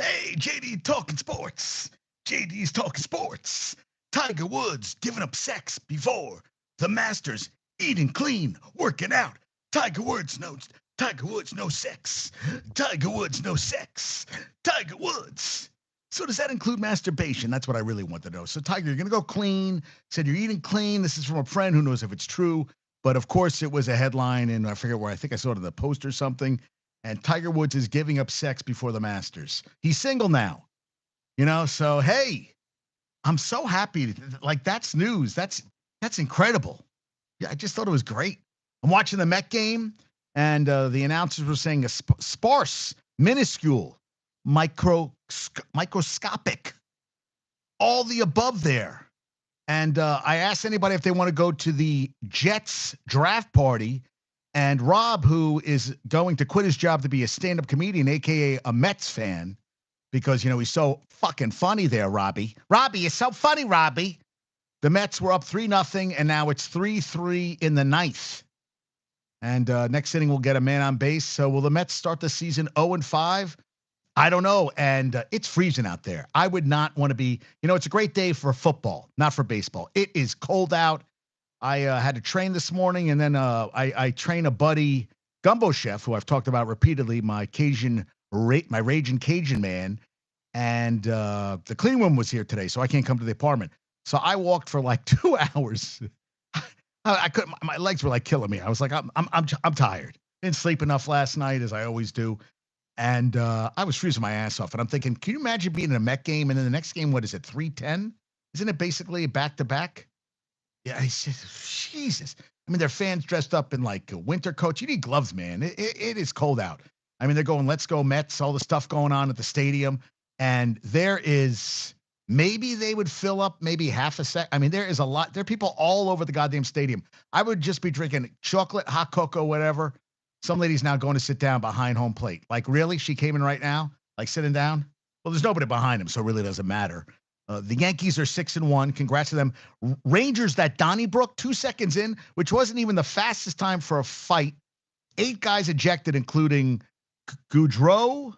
Hey, JD talking sports. JD's talking sports. Tiger Woods giving up sex before the Masters, eating clean, working out. Tiger Woods knows. Tiger Woods no sex. Tiger Woods no sex. Tiger Woods. So does that include masturbation? That's what I really want to know. So Tiger, you're gonna go clean. Said you're eating clean. This is from a friend who knows if it's true. But of course, it was a headline, and I forget where. I think I saw it in the Post or something. And Tiger Woods is giving up sex before the Masters. He's single now, So hey, I'm so happy. Like that's news. That's incredible. Yeah, I just thought it was great. I'm watching the Met game, and the announcers were saying a sparse, minuscule, microscopic, all the above there. And I asked anybody if they want to go to the Jets draft party. And Rob, who is going to quit his job to be a stand-up comedian, a.k.a. a Mets fan, because, he's so fucking funny there, Robbie. Robbie, it's so funny, Robbie. The Mets were up 3-0, and now it's 3-3 in the ninth. And next inning, we'll get a man on base. So will the Mets start the season 0-5? I don't know. And it's freezing out there. I would not want to be, it's a great day for football, not for baseball. It is cold out. I had to train this morning, and then I train a buddy, Gumbo Chef, who I've talked about repeatedly, my raging Cajun man, and the clean room was here today, so I can't come to the apartment. So I walked for like 2 hours. I couldn't. My legs were like killing me. I was like, I'm tired. Didn't sleep enough last night, as I always do, and I was freezing my ass off. And I'm thinking, can you imagine being in a Met game, and then the next game, what is it, 3:10? Isn't it basically a back-to-back? Yeah, it's just, Jesus. I mean, their fans dressed up in like winter coats. You need gloves, man. It is cold out. I mean, they're going, let's go Mets, all the stuff going on at the stadium. And there is, maybe they would fill up maybe half a sec. I mean, there is a lot. There are people all over the goddamn stadium. I would just be drinking chocolate, hot cocoa, whatever. Some lady's now going to sit down behind home plate. Like, really? She came in right now? Like sitting down? Well, there's nobody behind him, so it really doesn't matter. The Yankees are 6-1. Congrats to them. Rangers, that Donnybrook, 2 seconds in, which wasn't even the fastest time for a fight. 8 guys ejected, including Goudreau,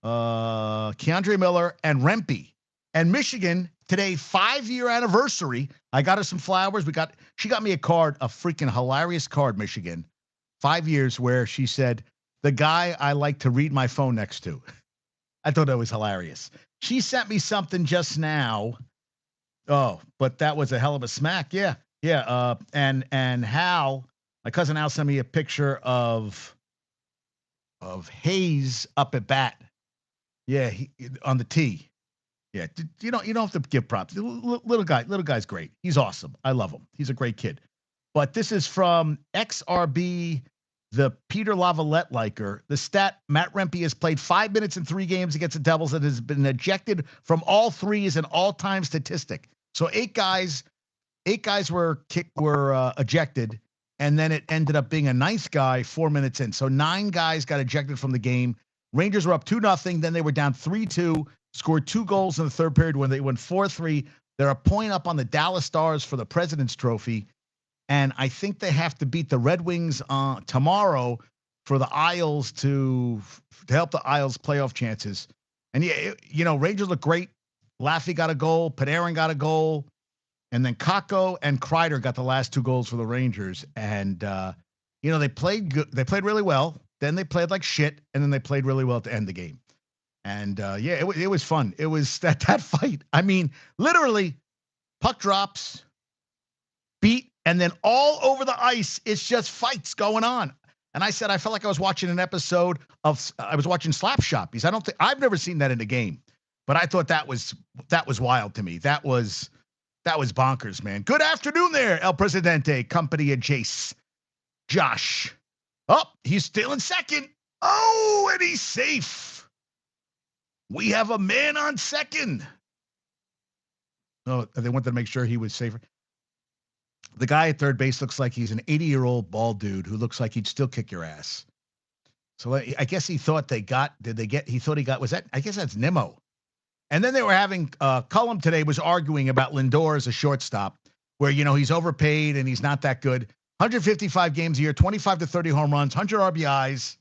Keandre Miller, and Rempe. And Michigan, today, 5-year anniversary. I got her some flowers. She got me a card, a freaking hilarious card, Michigan. 5 years where she said, the guy I like to read my phone next to. I thought that was hilarious. She sent me something just now. Oh, but that was a hell of a smack. Yeah. And Hal, my cousin Hal, sent me a picture of Hayes up at bat. Yeah, on the tee. Yeah, you don't have to give props. Little guy's great. He's awesome. I love him. He's a great kid. But this is from XRB. The Peter Lavalette liker. The stat, Matt Rempe has played 5 minutes in 3 games against the Devils and has been ejected from all 3 is an all-time statistic. So 8 guys were ejected, and then it ended up being a 9th guy 4 minutes in. So 9 guys got ejected from the game. Rangers were up 2-0. Then they were down 3-2, scored 2 goals in the third period when they went 4-3. They're a point up on the Dallas Stars for the President's Trophy. And I think they have to beat the Red Wings tomorrow for the Isles to help the Isles' playoff chances. And, Rangers look great. Laffy got a goal. Panarin got a goal. And then Kakko and Kreider got the last 2 goals for the Rangers. And, they played good. They played really well. Then they played like shit. And then they played really well to end the game. And, it was fun. It was that fight. I mean, literally, puck drops, beat, and then all over the ice, it's just fights going on. And I said, I felt like I was watching an episode I was watching Slap Shop. Because I've never seen that in a game. But I thought that was wild to me. That was bonkers, man. Good afternoon there, El Presidente, company of Jace. Josh. Oh, he's still in second. Oh, and he's safe. We have a man on second. Oh, they wanted to make sure he was safer. The guy at third base looks like he's an 80-year-old bald dude who looks like he'd still kick your ass. So I guess he thought I guess that's Nimmo. And then they were having, Cullum today was arguing about Lindor as a shortstop, where, he's overpaid and he's not that good. 155 games a year, 25 to 30 home runs, 100 RBIs.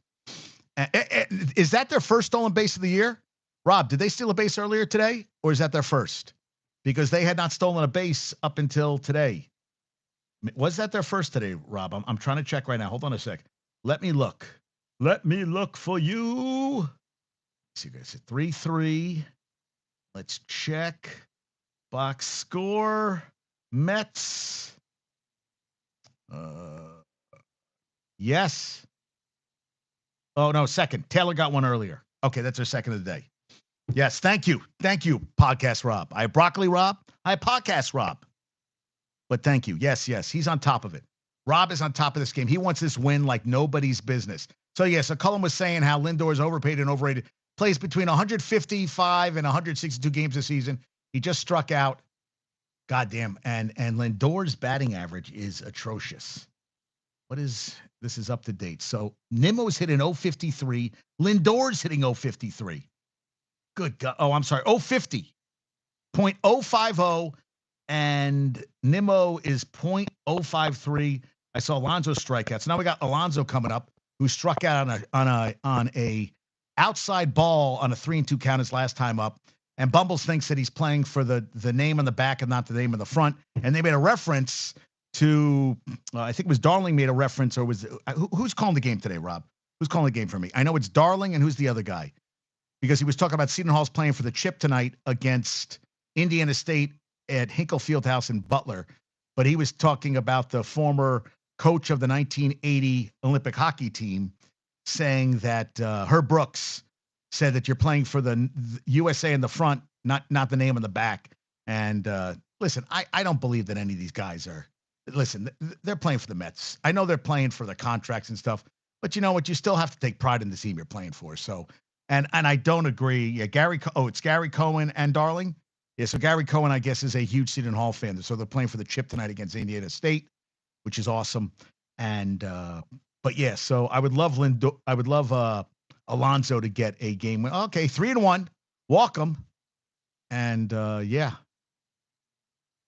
Is that their first stolen base of the year? Rob, did they steal a base earlier today, or is that their first? Because they had not stolen a base up until today. Was that their first today, Rob? I'm trying to check right now. Hold on a sec. Let me look. Let me look for you. Let's see, guys. 3-3. Let's check. Box score. Mets. Yes. Oh, no, second. Taylor got one earlier. Okay, that's our second of the day. Yes, thank you. Thank you, Podcast Rob. I have Broccoli Rob. I have Podcast Rob. But thank you. Yes, he's on top of it. Rob is on top of this game. He wants this win like nobody's business. So, yes, so Cullen was saying how Lindor is overpaid and overrated. Plays between 155 and 162 games this season. He just struck out. Goddamn. And Lindor's batting average is atrocious. This is up to date. So Nimmo's hitting 053. Lindor's hitting 053. Good God. Oh, I'm sorry. 050. 0.050. And Nimmo is 0.053. I saw Alonso strikeouts. Now we got Alonso coming up, who struck out on a outside ball on a 3-2 count his last time up. And Bumbles thinks that he's playing for the name on the back and not the name on the front. And they made a reference to, I think it was Darling made a reference, or was who's calling the game today, Rob? Who's calling the game for me? I know it's Darling, and who's the other guy? Because he was talking about Seton Hall's playing for the chip tonight against Indiana State at Hinkle Fieldhouse in Butler. But he was talking about the former coach of the 1980 Olympic hockey team, saying that Herb Brooks said that you're playing for the USA in the front, not the name on the back. And listen, I don't believe that any of these guys are. Listen, they're playing for the Mets. I know they're playing for the contracts and stuff, but you know what? You still have to take pride in the team you're playing for. So, and I don't agree. Yeah, it's Gary Cohen and Darling. Yeah, so Gary Cohen, I guess, is a huge Seton Hall fan. So they're playing for the chip tonight against Indiana State, which is awesome. And but yeah, so I would love Alonso to get a game win. Okay, 3-1, walk him, and yeah.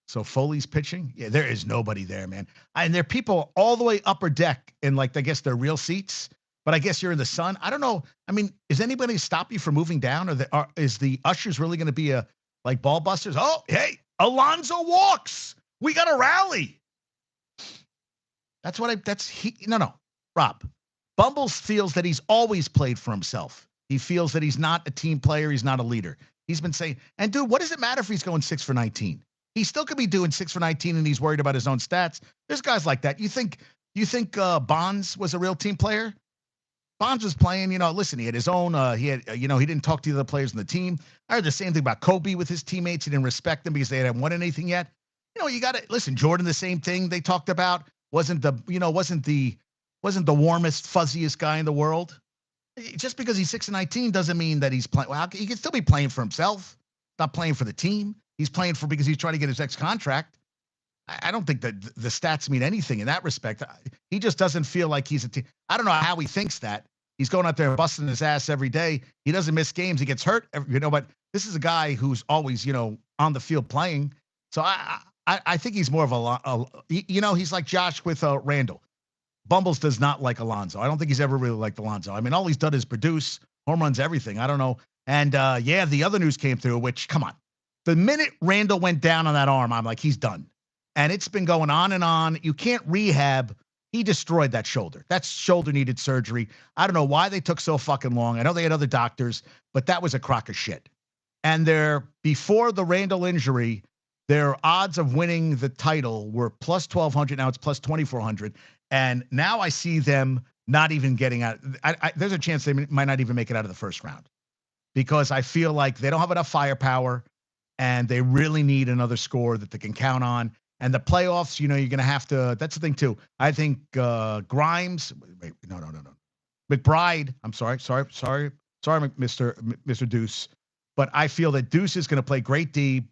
So Foley's pitching. Yeah, there is nobody there, man. And there are people all the way upper deck in, like, I guess they're real seats, but I guess you're in the sun. I don't know. I mean, is anybody stop you from moving down, or is the ushers really going to be like ball busters? Oh, hey, Alonso walks. We got to rally. No, Rob. Bumbles feels that he's always played for himself. He feels that he's not a team player. He's not a leader. He's been saying, and dude, what does it matter if he's going 6 for 19? He still could be doing 6 for 19 and he's worried about his own stats. There's guys like that. You think Bonds was a real team player? Bonds was playing, listen, he had his own, he didn't talk to the other players in the team. I heard the same thing about Kobe with his teammates. He didn't respect them because they hadn't won anything yet. You got to listen, Jordan, the same thing they talked about. Wasn't the warmest, fuzziest guy in the world. Just because he's 6 and 19 doesn't mean that he's playing. Well, he can still be playing for himself, not playing for the team. He's playing because he's trying to get his next contract. I don't think that the stats mean anything in that respect. He just doesn't feel like he's a team. I don't know how he thinks that. He's going out there and busting his ass every day. He doesn't miss games. He gets hurt, but this is a guy who's always, on the field playing. So I think he's more of he's like Josh with Randall. Bumbles does not like Alonso. I don't think he's ever really liked Alonso. I mean, all he's done is produce, home runs, everything. I don't know. And the other news came through, which, come on. The minute Randall went down on that arm, I'm like, he's done. And it's been going on and on. You can't rehab. He destroyed that shoulder. That shoulder needed surgery. I don't know why they took so fucking long. I know they had other doctors, but that was a crock of shit. And before the Randall injury, their odds of winning the title were plus 1,200. Now it's plus 2,400. And now I see them not even getting out. There's a chance they might not even make it out of the first round, because I feel like they don't have enough firepower and they really need another score that they can count on. And the playoffs, you're going to have to. That's the thing too. I think Grimes. Wait, no. McBride. I'm sorry, Mr. Deuce. But I feel that Deuce is going to play great D.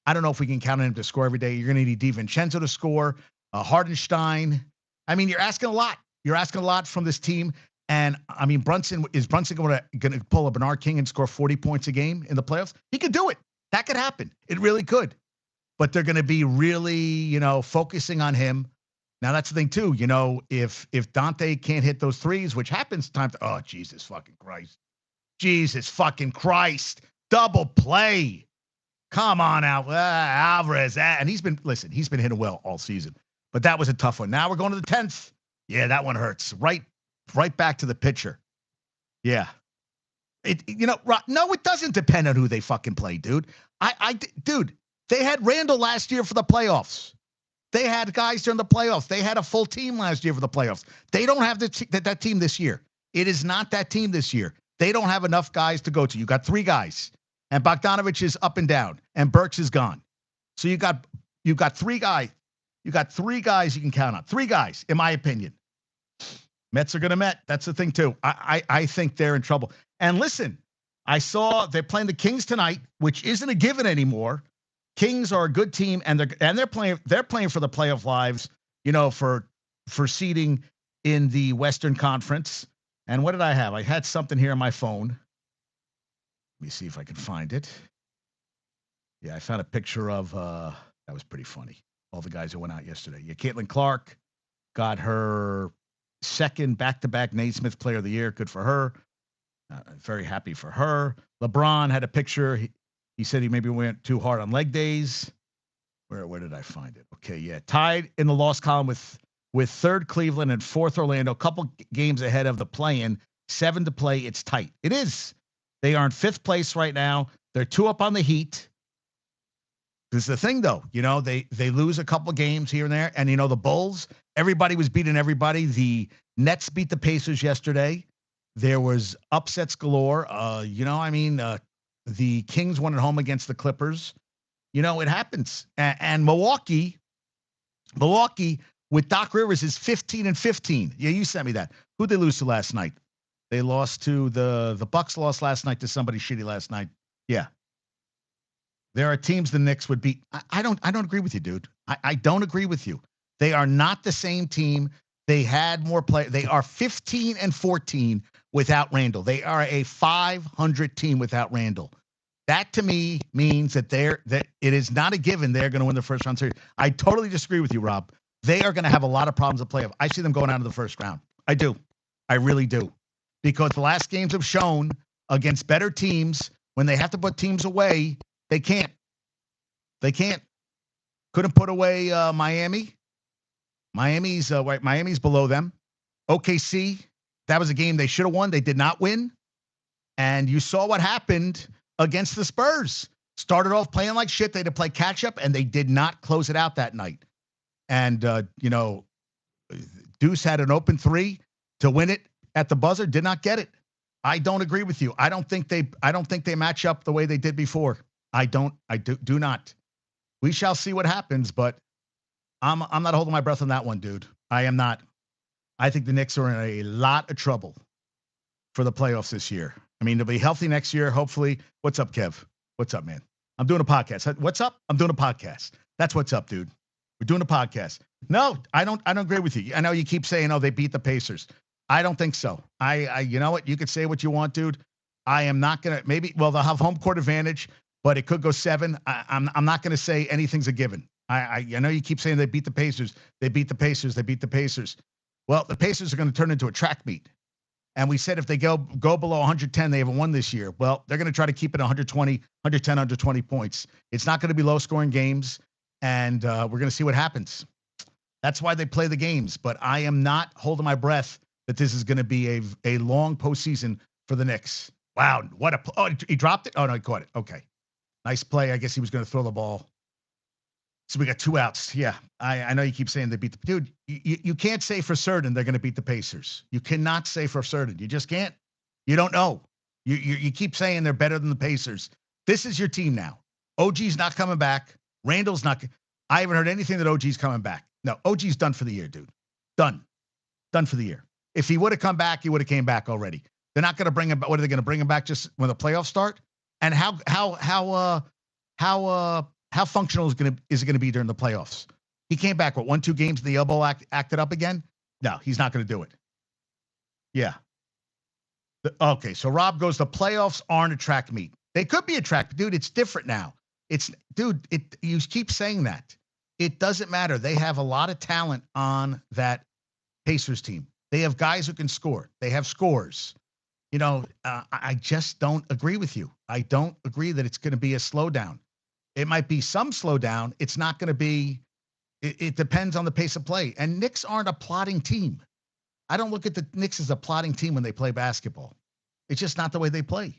I don't know if we can count on him to score every day. You're going to need DiVincenzo to score. Hardenstein. I mean, you're asking a lot. You're asking a lot from this team. And I mean, Brunson going to pull a Bernard King and score 40 points a game in the playoffs? He could do it. That could happen. It really could. But they're going to be really, focusing on him. Now, that's the thing, too. If Dante can't hit those threes, which happens oh, Jesus fucking Christ. Jesus fucking Christ. Double play. Come on out. Alvarez. And he's been hitting well all season. But that was a tough one. Now we're going to the 10th. Yeah, that one hurts. Right back to the pitcher. Yeah. No, it doesn't depend on who they fucking play, dude. Dude, they had Randall last year for the playoffs. They had guys during the playoffs. They had a full team last year for the playoffs. They don't have that team this year. It is not that team this year. They don't have enough guys to go to. You got 3 guys, and Bogdanovich is up and down, and Burks is gone. So you got 3 guys. You got 3 guys you can count on. 3 guys, in my opinion. Mets are going to Met. That's the thing, too. I think they're in trouble. And listen, I saw they're playing the Kings tonight, which isn't a given anymore. Kings are a good team, and they're playing for the playoff lives, for seeding in the Western Conference. And what did I have? I had something here on my phone. Let me see if I can find it. Yeah, I found a picture of that was pretty funny. All the guys who went out yesterday. Yeah, Caitlin Clark got her second back-to-back Naismith Player of the Year. Good for her. Very happy for her. LeBron had a picture. He said he maybe went too hard on leg days. Where did I find it? Okay, yeah. Tied in the loss column with third Cleveland and fourth Orlando. A couple games ahead of the play-in. 7 to play. It's tight. It is. They are in 5th place right now. They're 2 up on the Heat. This is the thing, though. They lose a couple games here and there. And, the Bulls, everybody was beating everybody. The Nets beat the Pacers yesterday. There was upsets galore. The Kings won at home against the Clippers. It happens. And Milwaukee with Doc Rivers is 15-15. Yeah, you sent me that. Who'd they lose to last night? They lost to the Bucks. Lost last night to somebody shitty last night. Yeah. There are teams the Knicks would beat. I don't agree with you, dude. I don't agree with you. They are not the same team. They had more play. They are 15-14 without Randall. They are a 500 team without Randall. That to me means that it is not a given they're going to win the first round series. I totally disagree with you, Rob. They are going to have a lot of problems to play off. I see them going out of the first round. I do. I really do. Because the last games have shown against better teams, when they have to put teams away, they can't. They can't. Couldn't put away Miami. Miami's below them. OKC, that was a game they should have won. They did not win. And you saw what happened against the Spurs. Started off playing like shit. They had to play catch up, and they did not close it out that night. And Deuce had an open 3 to win it at the buzzer. Did not get it. I don't agree with you. I don't think they match up the way they did before. I do not. We shall see what happens, but I'm not holding my breath on that one, dude. I am not. I think the Knicks are in a lot of trouble for the playoffs this year. I mean, they'll be healthy next year, hopefully. What's up, Kev? What's up, man? I'm doing a podcast. What's up? I'm doing a podcast. That's what's up, dude. We're doing a podcast. No, I don't agree with you. I know you keep saying, they beat the Pacers. I don't think so. You know what? You could say what you want, dude. I am not going to they'll have home court advantage, but it could go 7. I'm not going to say anything's a given. I know you keep saying they beat the Pacers. They beat the Pacers. They beat the Pacers. Well, the Pacers are going to turn into a track meet. And we said if they go below 110, they haven't won this year. Well, they're going to try to keep it 120, 110, 120 points. It's not going to be low-scoring games, and we're going to see what happens. That's why they play the games. But I am not holding my breath that this is going to be a long postseason for the Knicks. Wow, he dropped it? Oh, no, he caught it. Okay. Nice play. I guess he was going to throw the ball. So we got 2 outs. Yeah, I know you keep saying they beat the dude. You can't say for certain they're going to beat the Pacers. You cannot say for certain. You just can't. You don't know. You keep saying they're better than the Pacers. This is your team now. OG's not coming back. Randall's not. I haven't heard anything that OG's coming back. No, OG's done for the year, dude. Done for the year. If he would have come back, he would have came back already. They're not going to bring him back. What are they going to bring him back just when the playoffs start? And how functional is it going to be during the playoffs? He came back, 1-2 games, the elbow acted up again? No, he's not going to do it. Yeah. Okay, so Rob goes, the playoffs aren't a track meet. They could be a track, dude. It's different now. You keep saying that. It doesn't matter. They have a lot of talent on that Pacers team. They have guys who can score. They have scores. I just don't agree with you. I don't agree that it's going to be a slowdown. It might be some slowdown. It's not going to be. It depends on the pace of play. And Knicks aren't a plotting team. I don't look at the Knicks as a plotting team when they play basketball. It's just not the way they play.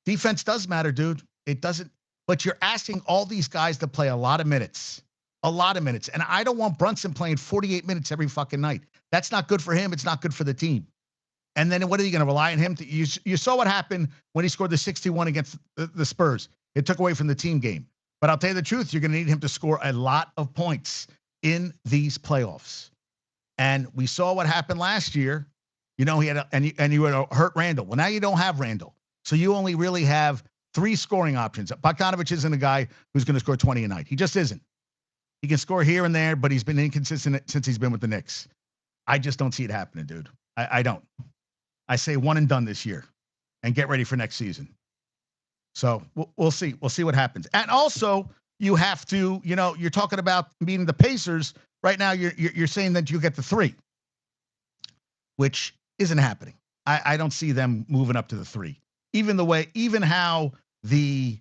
Defense does matter, dude. It doesn't. But you're asking all these guys to play a lot of minutes. A lot of minutes. And I don't want Brunson playing 48 minutes every fucking night. That's not good for him. It's not good for the team. And then what are you going to rely on him to? You saw what happened when he scored the 61 against the Spurs. It took away from the team game. But I'll tell you the truth, you're going to need him to score a lot of points in these playoffs. And we saw what happened last year. He had you had hurt Randall. Well, now you don't have Randall. So you only really have 3 scoring options. Bogdanovic isn't a guy who's going to score 20 a night. He just isn't. He can score here and there, but he's been inconsistent since he's been with the Knicks. I just don't see it happening, dude. I don't. I say one and done this year, and get ready for next season. So we'll see. We'll see what happens. And also, you have to, you're talking about meeting the Pacers right now. You're saying that you get the 3, which isn't happening. I don't see them moving up to the 3. Even how the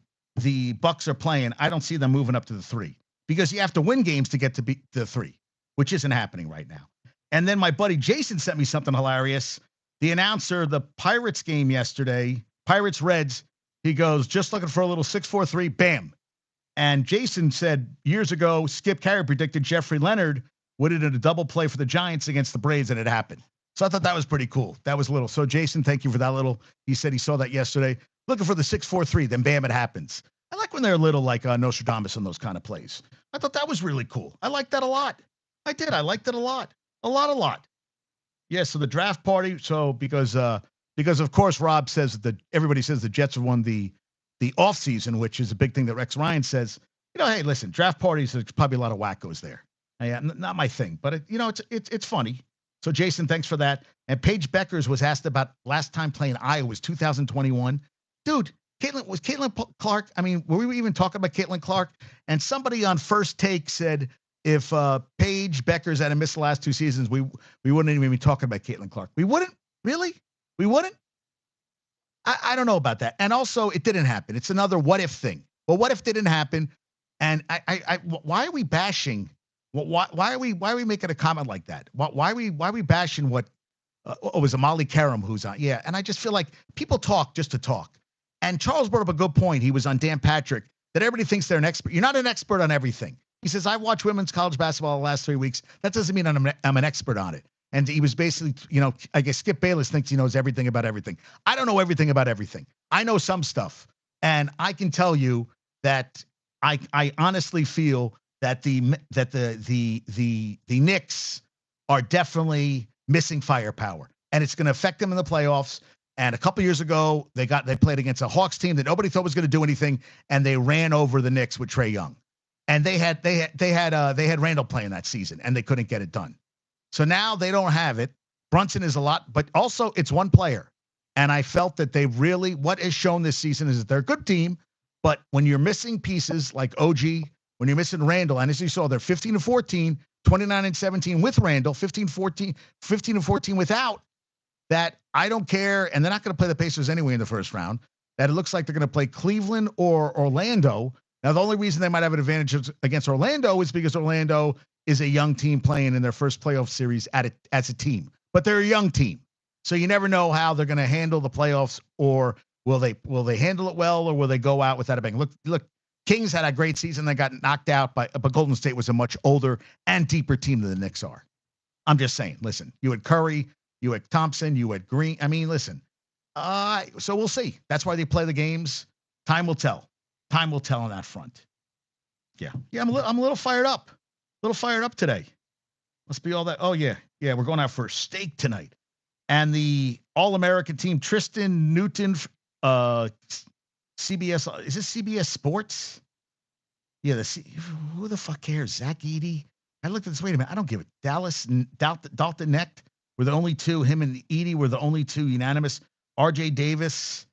Bucks are playing, I don't see them moving up to the 3 because you have to win games to get to be the 3, which isn't happening right now. And then my buddy Jason sent me something hilarious. The announcer, the Pirates game yesterday, Pirates Reds, he goes, just looking for a little 6-4-3, bam. And Jason said years ago, Skip Carey predicted Jeffrey Leonard would have done a double play for the Giants against the Braves, and it happened. So I thought that was pretty cool. That was a little. So Jason, thank you for that little. He said he saw that yesterday. Looking for the 6-4-3, then bam, it happens. I like when they're little like Nostradamus and those kind of plays. I thought that was really cool. I liked that a lot. I did. I liked it a lot. A lot. Yeah, so the draft party. So because of course Rob says that everybody says the Jets have won the offseason, which is a big thing that Rex Ryan says. Hey, listen, draft parties, there's probably a lot of wackos there. Not my thing, but it's funny. So Jason, thanks for that. And Paige Beckers was asked about last time playing Iowa was 2021. Dude, Caitlin Clark. I mean, were we even talking about Caitlin Clark? And somebody on First Take said if Paige Beckers had missed the last 2 seasons, we wouldn't even be talking about Caitlin Clark. We wouldn't? Really? We wouldn't? I don't know about that. And also, it didn't happen. It's another what if thing. Well, what if didn't happen? And why are we bashing? Why are we making a comment like that? Why are we bashing what? It was Molly Karam who's on. Yeah, and I just feel like people talk just to talk. And Charles brought up a good point. He was on Dan Patrick that everybody thinks they're an expert. You're not an expert on everything. He says, I've watched women's college basketball the last 3 weeks. That doesn't mean I'm an expert on it. And he was basically, I guess Skip Bayless thinks he knows everything about everything. I don't know everything about everything. I know some stuff. And I can tell you that I honestly feel that the Knicks are definitely missing firepower. And it's going to affect them in the playoffs. And a couple years ago, they played against a Hawks team that nobody thought was going to do anything, and they ran over the Knicks with Trae Young. And they had Randall playing that season, and they couldn't get it done. So now they don't have it. Brunson is a lot, but also it's one player. And I felt that what is shown this season is that they're a good team, but when you're missing pieces like OG, when you're missing Randall, and as you saw, they're 15-14, 29-17 with Randall, 15-14 without. That I don't care, and they're not going to play the Pacers anyway in the first round. That it looks like they're going to play Cleveland or Orlando. Now, the only reason they might have an advantage against Orlando is because Orlando is a young team playing in their first playoff series as a team. But they're a young team, so you never know how they're going to handle the playoffs, or will they handle it well, or will they go out without a bang? Look, Kings had a great season. They got knocked out but Golden State was a much older and deeper team than the Knicks are. I'm just saying. Listen, you had Curry. You had Thompson, you had Green. I mean, listen. So we'll see. That's why they play the games. Time will tell. Time will tell on that front. Yeah. I'm a little fired up. A little fired up today. Must be all that. Oh yeah. We're going out for a steak tonight. And the All-American team, Tristan Newton, CBS. Is this CBS Sports? Yeah. Who the fuck cares? Zach Edey. I looked at this. Wait a minute. I don't give it. Dalton Necht. Were the only two. Him and Edie were the only two unanimous. R.J. Davis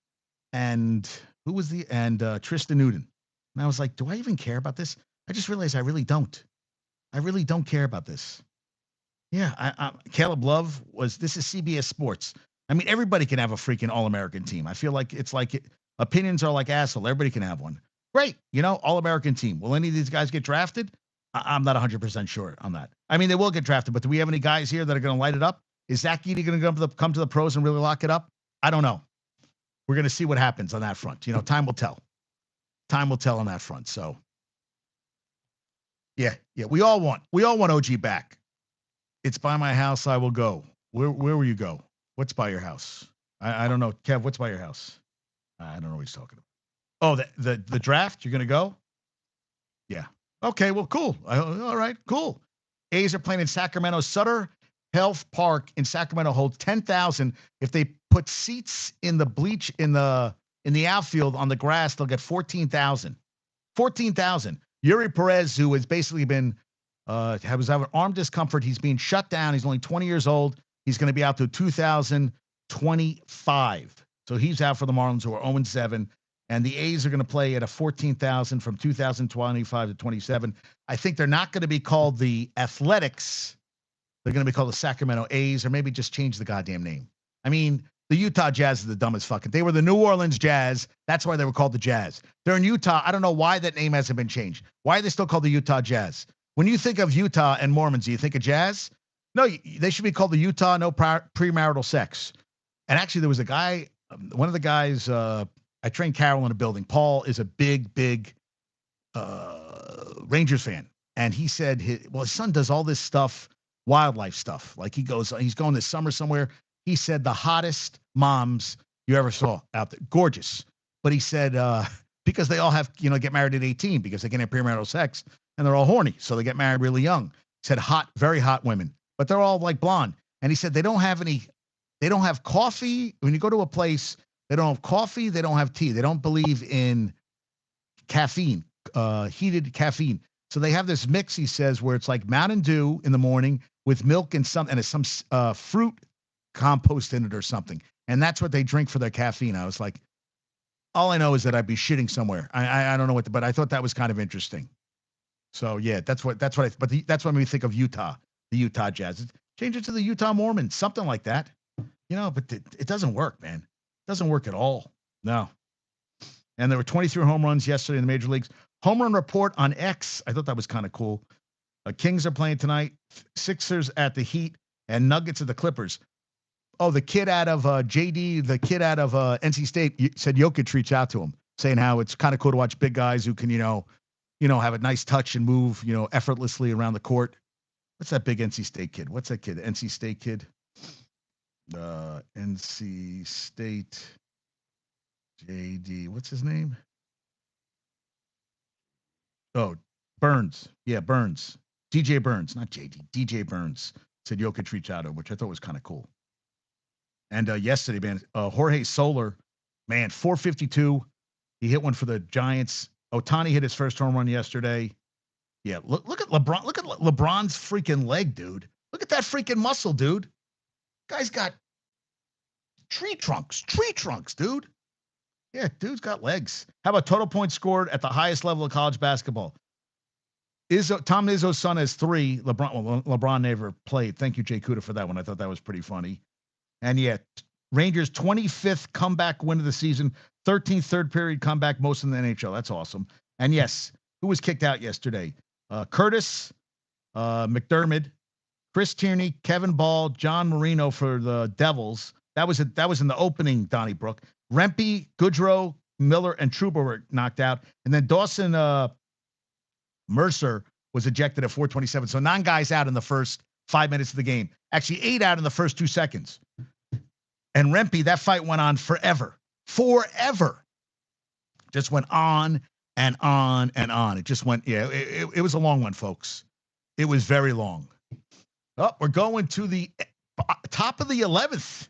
and Tristan Newton. And I was like, do I even care about this? I just realized I really don't. I really don't care about this. Yeah, Caleb Love this is CBS Sports. I mean, everybody can have a freaking All-American team. I feel like it's like opinions are like asshole. Everybody can have one. Great, All-American team. Will any of these guys get drafted? I'm not 100% sure on that. I mean, they will get drafted, but do we have any guys here that are going to light it up? Is Zach Edey going to come to the pros and really lock it up? I don't know. We're going to see what happens on that front. Time will tell. Time will tell on that front. So, yeah. We all want OG back. It's by my house. I will go. Where will you go? What's by your house? I don't know. Kev, what's by your house? I don't know what he's talking about. Oh, the draft? You're going to go? Yeah. Okay, well, cool. All right, cool. A's are playing in Sacramento. Sutter Health Park in Sacramento holds 10,000. If they put seats in the bleach in the outfield on the grass, they'll get 14,000. 14,000. Yuri Perez, who has basically been was having arm discomfort, he's being shut down. He's only 20 years old. He's going to be out to 2025. So he's out for the Marlins, who are 0-7. And the A's are going to play at a 14,000 from 2025 to 27. I think they're not going to be called the Athletics. They're going to be called the Sacramento A's, or maybe just change the goddamn name. I mean, the Utah Jazz is the dumbest fucking. They were the New Orleans Jazz. That's why they were called the Jazz. They're in Utah. I don't know why that name hasn't been changed. Why are they still called the Utah Jazz? When you think of Utah and Mormons, do you think of Jazz? No, they should be called the Utah No Premarital Sex. And actually, there was a guy, one of the guys, I trained Carol in a building. Paul is a big Rangers fan. And he said, his son does all this stuff, wildlife stuff. Like he's going this summer somewhere. He said the hottest moms you ever saw out there. Gorgeous. But he said, because they all have, get married at 18 because they can have premarital sex and they're all horny. So they get married really young. He said hot, very hot women, but they're all like blonde. And he said, they don't have coffee. When you go to a place, they don't have coffee. They don't have tea. They don't believe in caffeine, heated caffeine. So they have this mix, he says, where it's like Mountain Dew in the morning with milk and some fruit compost in it or something. And that's what they drink for their caffeine. I was like, all I know is that I'd be shitting somewhere. I don't know but I thought that was kind of interesting. So yeah, that's what that's what we think of Utah, the Utah Jazz. Change it to the Utah Mormons, something like that. But it doesn't work, man. It doesn't work at all. No. And there were 23 home runs yesterday in the major leagues. Home run report on X. I thought that was kind of cool. Kings are playing tonight. Sixers at the Heat and Nuggets at the Clippers. Oh, the kid out of JD, the kid out of NC State said Jokic reached out to him, saying how it's kind of cool to watch big guys who can, have a nice touch and move, effortlessly around the court. What's that big NC State kid? What's that kid? NC State kid? NC State JD. What's his name? Oh, Burns. Yeah, Burns. DJ Burns, not JD. DJ Burns said Jokic reached out to him, which I thought was kind of cool. And yesterday, man, Jorge Soler, man, 452. He hit one for the Giants. Ohtani hit his first home run yesterday. Yeah, look at LeBron. Look at LeBron's freaking leg, dude. Look at that freaking muscle, dude. Guy's got tree trunks, dude. Yeah, dude's got legs. How about total points scored at the highest level of college basketball? Tom Izzo's son has 3. LeBron never played. Thank you, Jay Kuda, for that one. I thought that was pretty funny. And yet, Rangers' 25th comeback win of the season, 13th third period comeback, most in the NHL. That's awesome. And yes, who was kicked out yesterday? Curtis McDermott, Chris Tierney, Kevin Ball, John Marino for the Devils. That was in the opening, Donnybrook. Rempe, Goodrow, Miller, and Trouba were knocked out. And then Dawson Mercer was ejected at 4:27. So 9 guys out in the first 5 minutes of the game. Actually, 8 out in the first 2 seconds. And Rempe, that fight went on forever. Just went on and on and on. It just went, it was a long one, folks. It was very long. Oh, we're going to the top of the 11th.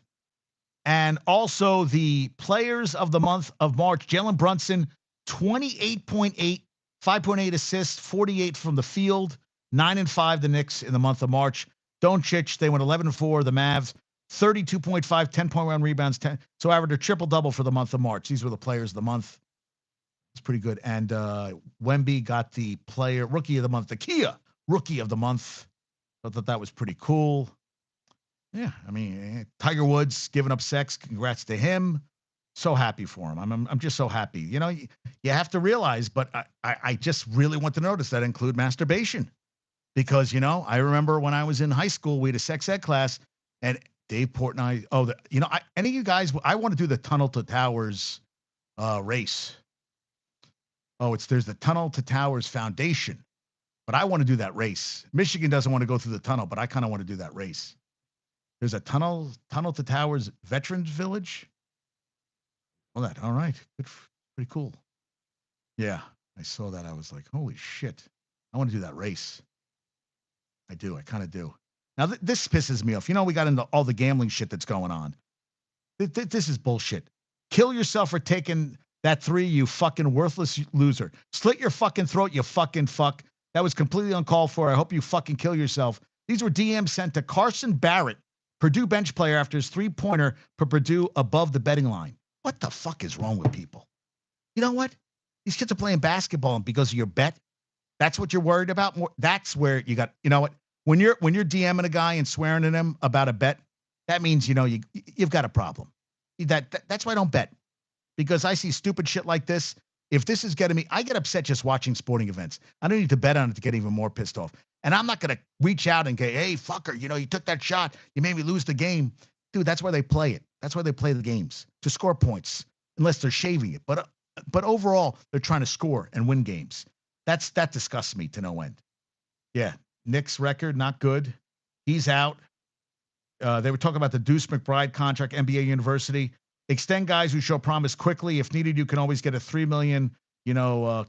And also the players of the month of March. Jalen Brunson, 28.8, 5.8 assists, 48 from the field, 9-5 the Knicks in the month of March. Doncic, they went 11-4, the Mavs, 32.5, 10.1 rebounds, 10. So averaged a triple-double for the month of March. These were the players of the month. It's pretty good. And Wemby got the rookie of the month, the Kia rookie of the month. I thought that was pretty cool. Yeah, I mean, Tiger Woods giving up sex. Congrats to him. So happy for him. I'm just so happy. You have to realize, but I just really want to notice that include masturbation because I remember when I was in high school, we had a sex ed class, and Dave Port and I. Oh, any of you guys? I want to do the Tunnel to Towers race. Oh, there's the Tunnel to Towers Foundation, but I want to do that race. Michigan doesn't want to go through the tunnel, but I kind of want to do that race. There's a tunnel to Towers Veterans Village. Well, all right, good, pretty cool. Yeah, I saw that. I was like, holy shit, I want to do that race. I do. I kind of do. Now this pisses me off. We got into all the gambling shit that's going on. This is bullshit. Kill yourself for taking that three, you fucking worthless loser. Slit your fucking throat, you fucking fuck. That was completely uncalled for. I hope you fucking kill yourself. These were DMs sent to Carson Barrett, Purdue bench player, after his three-pointer put Purdue above the betting line. What the fuck is wrong with people? You know what? These kids are playing basketball, and because of your bet, that's what you're worried about. That's where you got. You know what? When you're DMing a guy and swearing at him about a bet, that means you've got a problem. That's why I don't bet, because I see stupid shit like this. If this is getting me, I get upset just watching sporting events. I don't need to bet on it to get even more pissed off. And I'm not going to reach out and go, hey, fucker, you took that shot. You made me lose the game. Dude, that's why they play it. That's why they play the games, to score points, unless they're shaving it. But overall, they're trying to score and win games. That disgusts me to no end. Yeah, Nick's record, not good. He's out. They were talking about the Deuce McBride contract, NBA University. Extend guys who show promise quickly. If needed, you can always get a $3 million,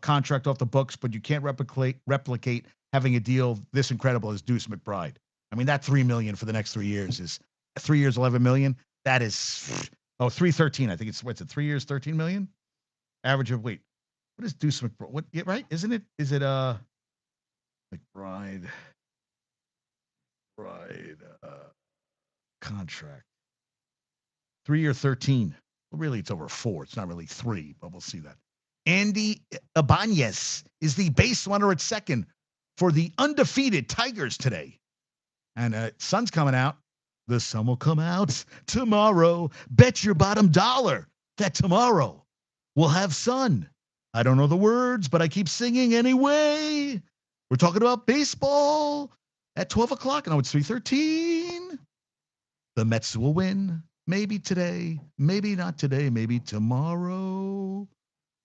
contract off the books, but you can't replicate having a deal this incredible as Deuce McBride. I mean, that $3 million for the next 3 years is 3 years, $11 million. That is 313. I think it's 3 years, 13 million. Average of what is Deuce McBride? What? Yeah, right? Isn't it? Is it McBride? Contract 3 year 13. Well, really, it's over 4. It's not really 3, but we'll see that. Andy Ibanez is the base runner at second for the undefeated Tigers today. And sun's coming out. The sun will come out tomorrow. Bet your bottom dollar that tomorrow we'll have sun. I don't know the words, but I keep singing anyway. We're talking about baseball at 12 o'clock. No, it's 3:13. The Mets will win. Maybe today, maybe not today, maybe tomorrow.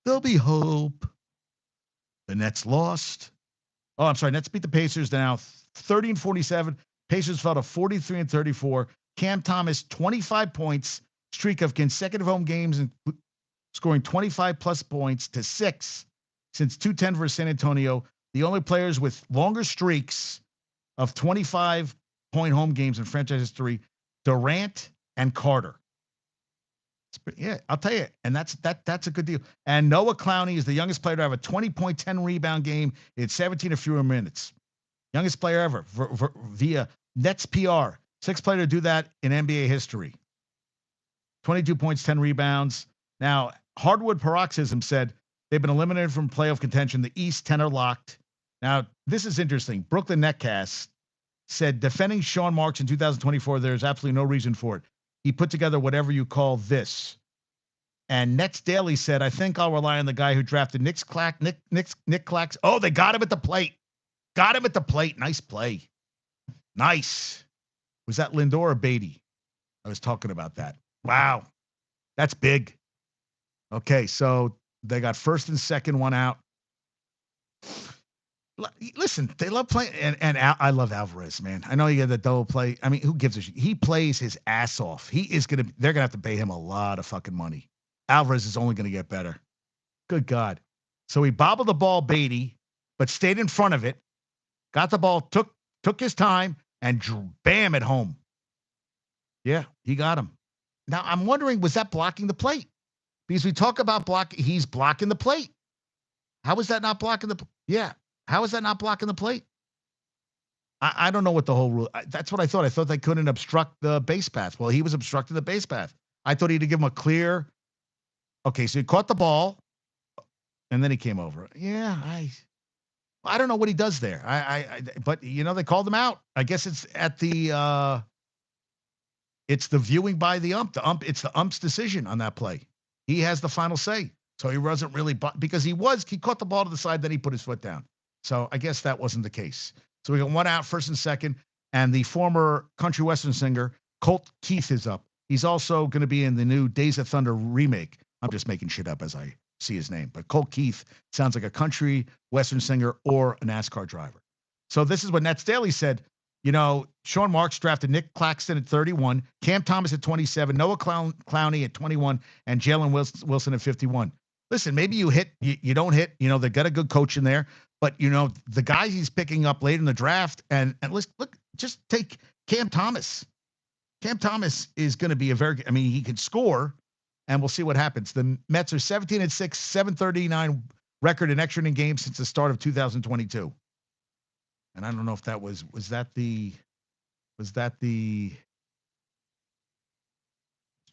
There'll be hope. The Nets lost. Oh, I'm sorry. Nets beat the Pacers. They're now 30-47. Pacers fell to 43-34. Cam Thomas, 25 points. Streak of consecutive home games and scoring 25-plus points to 6 since 210 versus San Antonio. The only players with longer streaks of 25-point home games in franchise history, Durant and Carter. Yeah, I'll tell you. And that's a good deal. And Noah Clowney is the youngest player to have a 20-point, 10-rebound game in 17 or fewer minutes. Youngest player ever via Nets PR. 6th player to do that in NBA history. 22 points, 10 rebounds. Now, Hardwood Paroxysm said they've been eliminated from playoff contention. The East 10 are locked. Now, this is interesting. Brooklyn Netcast said defending Sean Marks in 2024, there's absolutely no reason for it. He put together whatever you call this. And Nets Daily said, I think I'll rely on the guy who drafted Nick Clax. Oh, they got him at the plate. Got him at the plate. Nice play. Nice. Was that Lindor or Beatty? I was talking about that. Wow. That's big. Okay, so they got first and second one out. Listen, they love playing, and I love Alvarez, man. I know he had the double play. I mean, who gives a shit? He plays his ass off. They're gonna have to pay him a lot of fucking money. Alvarez is only gonna get better. Good God. So he bobbled the ball, Beatty, but stayed in front of it, got the ball, took his time, and bam at home. Yeah, he got him. Now I'm wondering, was that blocking the plate? Because we talk about he's blocking the plate. How is that not blocking the? Yeah. How is that not blocking the plate? I don't know what the whole rule. That's what I thought. I thought they couldn't obstruct the base path. Well, he was obstructing the base path. I thought he'd give him a clear. Okay, so he caught the ball, and then he came over. Yeah, I don't know what he does there. But they called him out. I guess it's at the It's the viewing by the ump. It's the ump's decision on that play. He has the final say. So he wasn't really because he caught the ball to the side, then he put his foot down. So I guess that wasn't the case. So we got one out, first and second, and the former country western singer Colt Keith is up. He's also going to be in the new Days of Thunder remake. I'm just making shit up as I see his name, but Colt Keith sounds like a country western singer or a NASCAR driver. So this is what Nets Daily said. You know, Sean Marks drafted Nick Claxton at 31, Cam Thomas at 27, Noah Clowney at 21, and Jalen Wilson at 51. Listen, maybe you hit, you don't hit. You know, they got a good coach in there, but you know the guys he's picking up late in the draft, and let's look, just take Cam Thomas. Cam Thomas is going to be he can score, and we'll see what happens. The Mets are 17-6, 739 record in extra inning games since the start of 2022. And I don't know if that was that the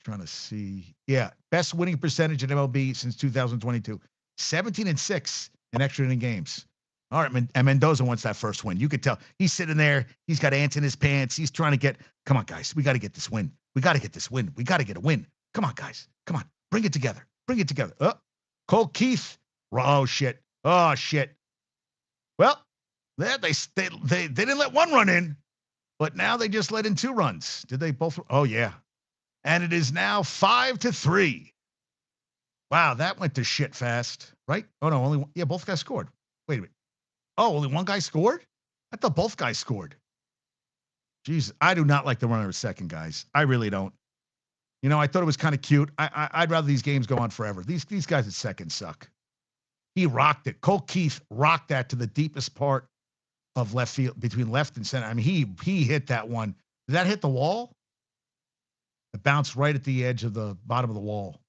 trying to see. Yeah, best winning percentage in MLB since 2022. 17-6 in extra inning games. All right, and Mendoza wants that first win. You could tell he's sitting there. He's got ants in his pants. He's trying to get. Come on, guys. We got to get this win. We got to get this win. We got to get a win. Come on, guys. Come on. Bring it together. Bring it together. Colt Keith. Oh shit. Oh shit. Well, they didn't let one run in, but now they just let in 2 runs. Did they both? Oh yeah. And it is now 5-3. Wow, that went to shit fast, right? Oh no, both guys scored. Wait a minute. Oh, only one guy scored? I thought both guys scored. Jeez, I do not like the runner at second, guys. I really don't. You know, I thought it was kind of cute. I'd rather these games go on forever. These guys at second suck. He rocked it. Colt Keith rocked that to the deepest part of left field, between left and center. I mean, he hit that one. Did that hit the wall? It bounced right at the edge of the bottom of the wall.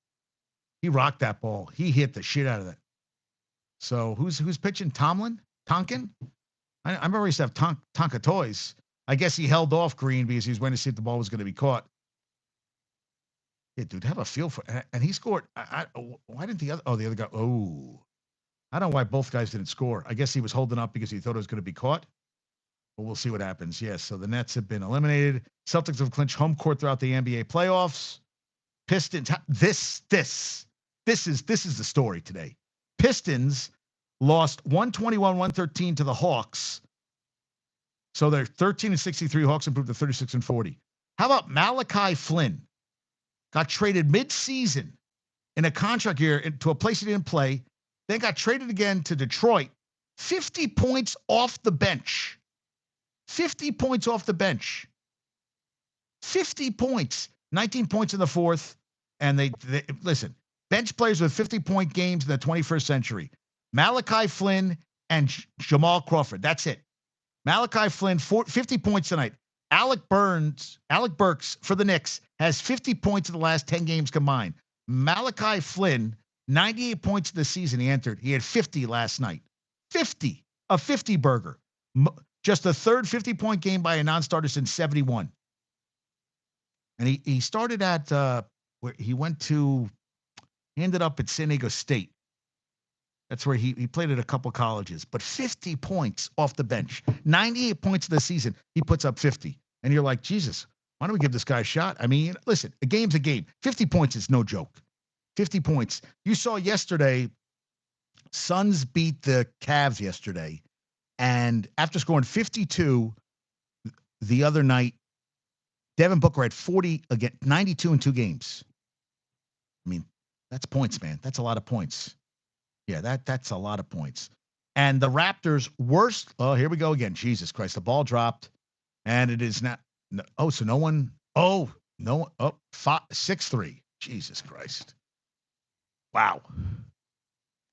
He rocked that ball. He hit the shit out of that. So who's pitching? Tonkin? I remember he used to have Tonka toys. I guess he held off Green because he was waiting to see if the ball was going to be caught. Yeah, dude, have a feel for it. And he scored. Why didn't the other guy? Oh, I don't know why both guys didn't score. I guess he was holding up because he thought it was going to be caught. But we'll see what happens. Yes, so the Nets have been eliminated. Celtics have clinched home court throughout the NBA playoffs. Pistons. This is the story today. Pistons lost 121-113 to the Hawks. So they're 13-63. Hawks improved to 36-40. How about Malachi Flynn? Got traded mid-season in a contract year to a place he didn't play. Then got traded again to Detroit. 50 points off the bench. 50 points off the bench. 50 points. 19 points in the fourth. And they listen, bench players with 50-point games in the 21st century. Malachi Flynn and Jamal Crawford. That's it. Malachi Flynn, 50 points tonight. Alec Burks for the Knicks has 50 points in the last 10 games combined. Malachi Flynn, 98 points in the season he entered. He had 50 last night. 50. A 50 burger. Just the third 50-point game by a non-starter since 71. And he started at where he ended up at San Diego State. That's where he played at a couple colleges. But 50 points off the bench. 98 points in the season. He puts up 50. And you're like, Jesus, why don't we give this guy a shot? I mean, listen, a game's a game. 50 points is no joke. 50 points. You saw yesterday, Suns beat the Cavs yesterday. And after scoring 52 the other night, Devin Booker had 40 again, 92 in 2 games. I mean, that's points, man. That's a lot of points. Yeah, that's a lot of points. And the Raptors' worst. Oh, here we go again. Jesus Christ. The ball dropped. And it is not. Oh, so no one. Oh, no one. Oh, 6-3. Jesus Christ. Wow.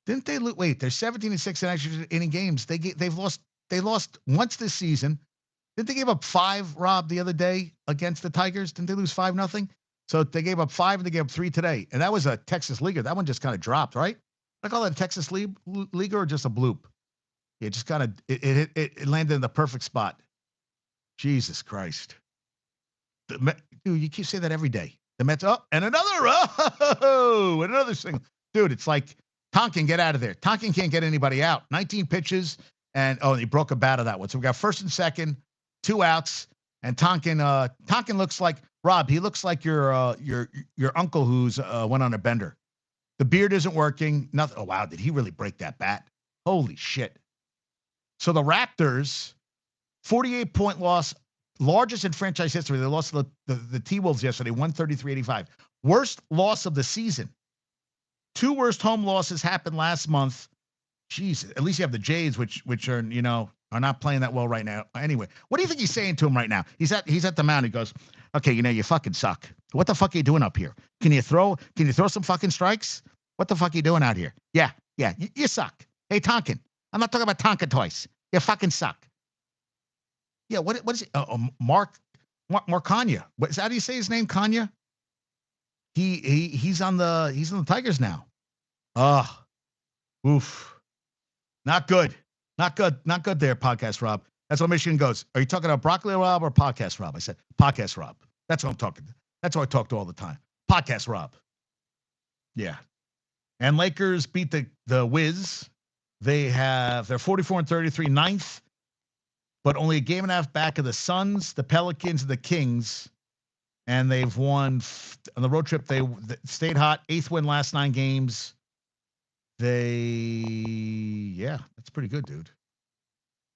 Didn't they lose? Wait, they're 17-6 in extra inning games. They lost once this season. Didn't they give up 5, Rob, the other day against the Tigers? Didn't they lose 5-0? So they gave up 5 and they gave up 3 today. And that was a Texas leaguer. That one just kind of dropped, right? I call that a Texas leaguer or just a bloop? It just kind of it landed in the perfect spot. Jesus Christ. Dude, you keep saying that every day. The Mets up and another single. Dude, it's like Talkin, get out of there. Talkin can't get anybody out. 19 pitches and he broke a bat of that one. So we got first and second, 2 outs. And Tonkin looks like Rob. He looks like your uncle who's went on a bender. The beard isn't working. Nothing. Oh wow, did he really break that bat? Holy shit! So the Raptors, 48-point loss, largest in franchise history. They lost to the T-Wolves yesterday, 133-85. Worst loss of the season. Two worst home losses happened last month. Jeez, at least you have the Jays, which are are not playing that well right now. Anyway, what do you think he's saying to him right now? He's at the mound. He goes, "Okay, you fucking suck. What the fuck are you doing up here? Can you throw some fucking strikes? What the fuck are you doing out here? Yeah, you suck. Hey, Tonkin, I'm not talking about Tonkin twice. You fucking suck. Yeah, what is it? Mark Kanya. How do you say his name? Kanya. He's on the Tigers now. Ugh, oof, not good. Not good. Not good there, Podcast Rob. That's what Michigan goes. Are you talking about Broccoli Rob or Podcast Rob? I said, Podcast Rob. That's what I'm talking to. That's what I talk to all the time. Podcast Rob. Yeah. And Lakers beat the Wiz. They're 44-33, ninth, but only a game and a half back of the Suns, the Pelicans, and the Kings. And they've won on the road trip. They stayed hot. 8th win last 9 games. That's pretty good, dude.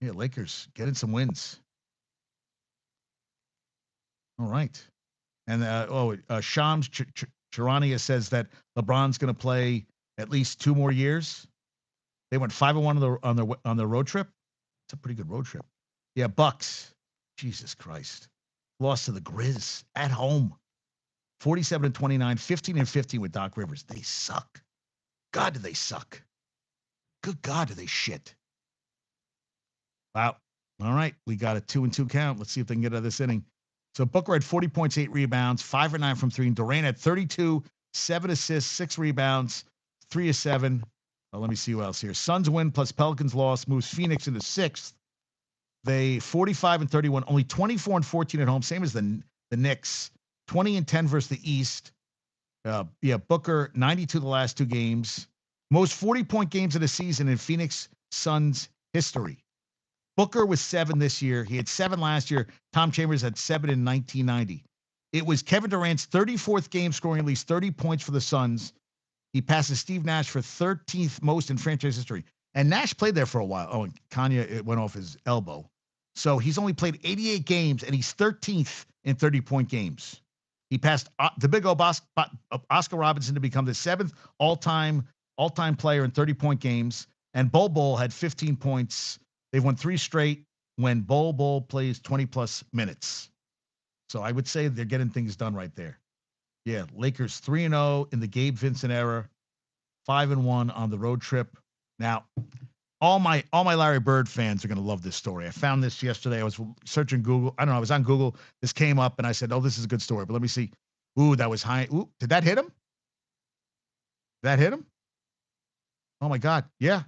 Yeah, Lakers getting some wins. All right. And Shams Charania says that LeBron's going to play at least 2 more years. They went 5-1 on the road trip. It's a pretty good road trip. Yeah, Bucks. Jesus Christ. Lost to the Grizz at home. 47-29, 15-15 with Doc Rivers. They suck. God, do they suck. Good God, do they shit. Wow. All right. We got a 2-2 count. Let's see if they can get out of this inning. So Booker had 40 points, 8 rebounds, 5 or 9 from 3. And Durant had 32, 7 assists, 6 rebounds, 3 of 7. Let me see what else here. Suns win plus Pelicans loss moves Phoenix into 6th. They 45-31, only 24-14 at home, same as the Knicks. 20-10 versus the East. Booker 92 the last 2 games. Most 40-point games of the season in Phoenix Suns history. Booker was 7 this year. He had 7 last year. Tom Chambers had 7 in 1990. It was Kevin Durant's 34th game scoring at least 30 points for the Suns. He passes Steve Nash for 13th most in franchise history. And Nash played there for a while. Oh, and Kanye, it went off his elbow. So he's only played 88 games, and he's 13th in 30-point games. He passed the big old Oscar Robertson to become the 7th all-time player in 30-point games. And Bol had 15 points. They've won 3 straight when Bol plays 20-plus minutes. So I would say they're getting things done right there. Yeah, Lakers 3-0 in the Gabe Vincent era, 5-1 on the road trip. Now, all my Larry Bird fans are going to love this story. I found this yesterday. I was searching Google. I don't know. I was on Google. This came up, and I said, "Oh, this is a good story." But let me see. Ooh, that was high. Ooh, did that hit him? That hit him? Oh my God! Yeah.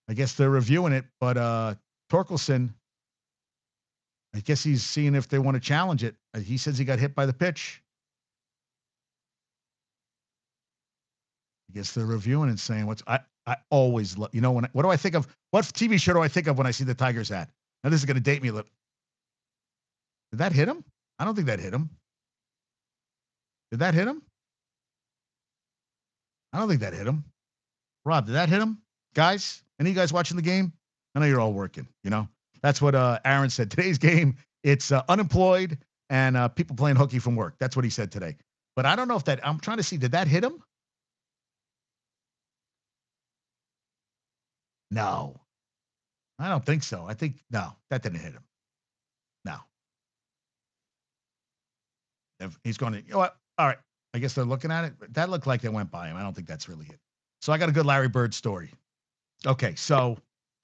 I guess they're reviewing it, but Torkelson, I guess he's seeing if they want to challenge it. He says he got hit by the pitch. I guess they're reviewing and saying I always what do I think of? What TV show do I think of when I see the Tigers hat? Now this is going to date me a little. Did that hit him? I don't think that hit him. Did that hit him? I don't think that hit him. Rob, did that hit him? Guys, any of you guys watching the game? I know you're all working, That's what Aaron said. Today's game, it's unemployed and people playing hooky from work. That's what he said today. But I don't know if I'm trying to see, did that hit him? No, I don't think so. No, that didn't hit him. No. If he's going to, what? All right. I guess they're looking at it. That looked like they went by him. I don't think that's really it. So I got a good Larry Bird story. Okay. So,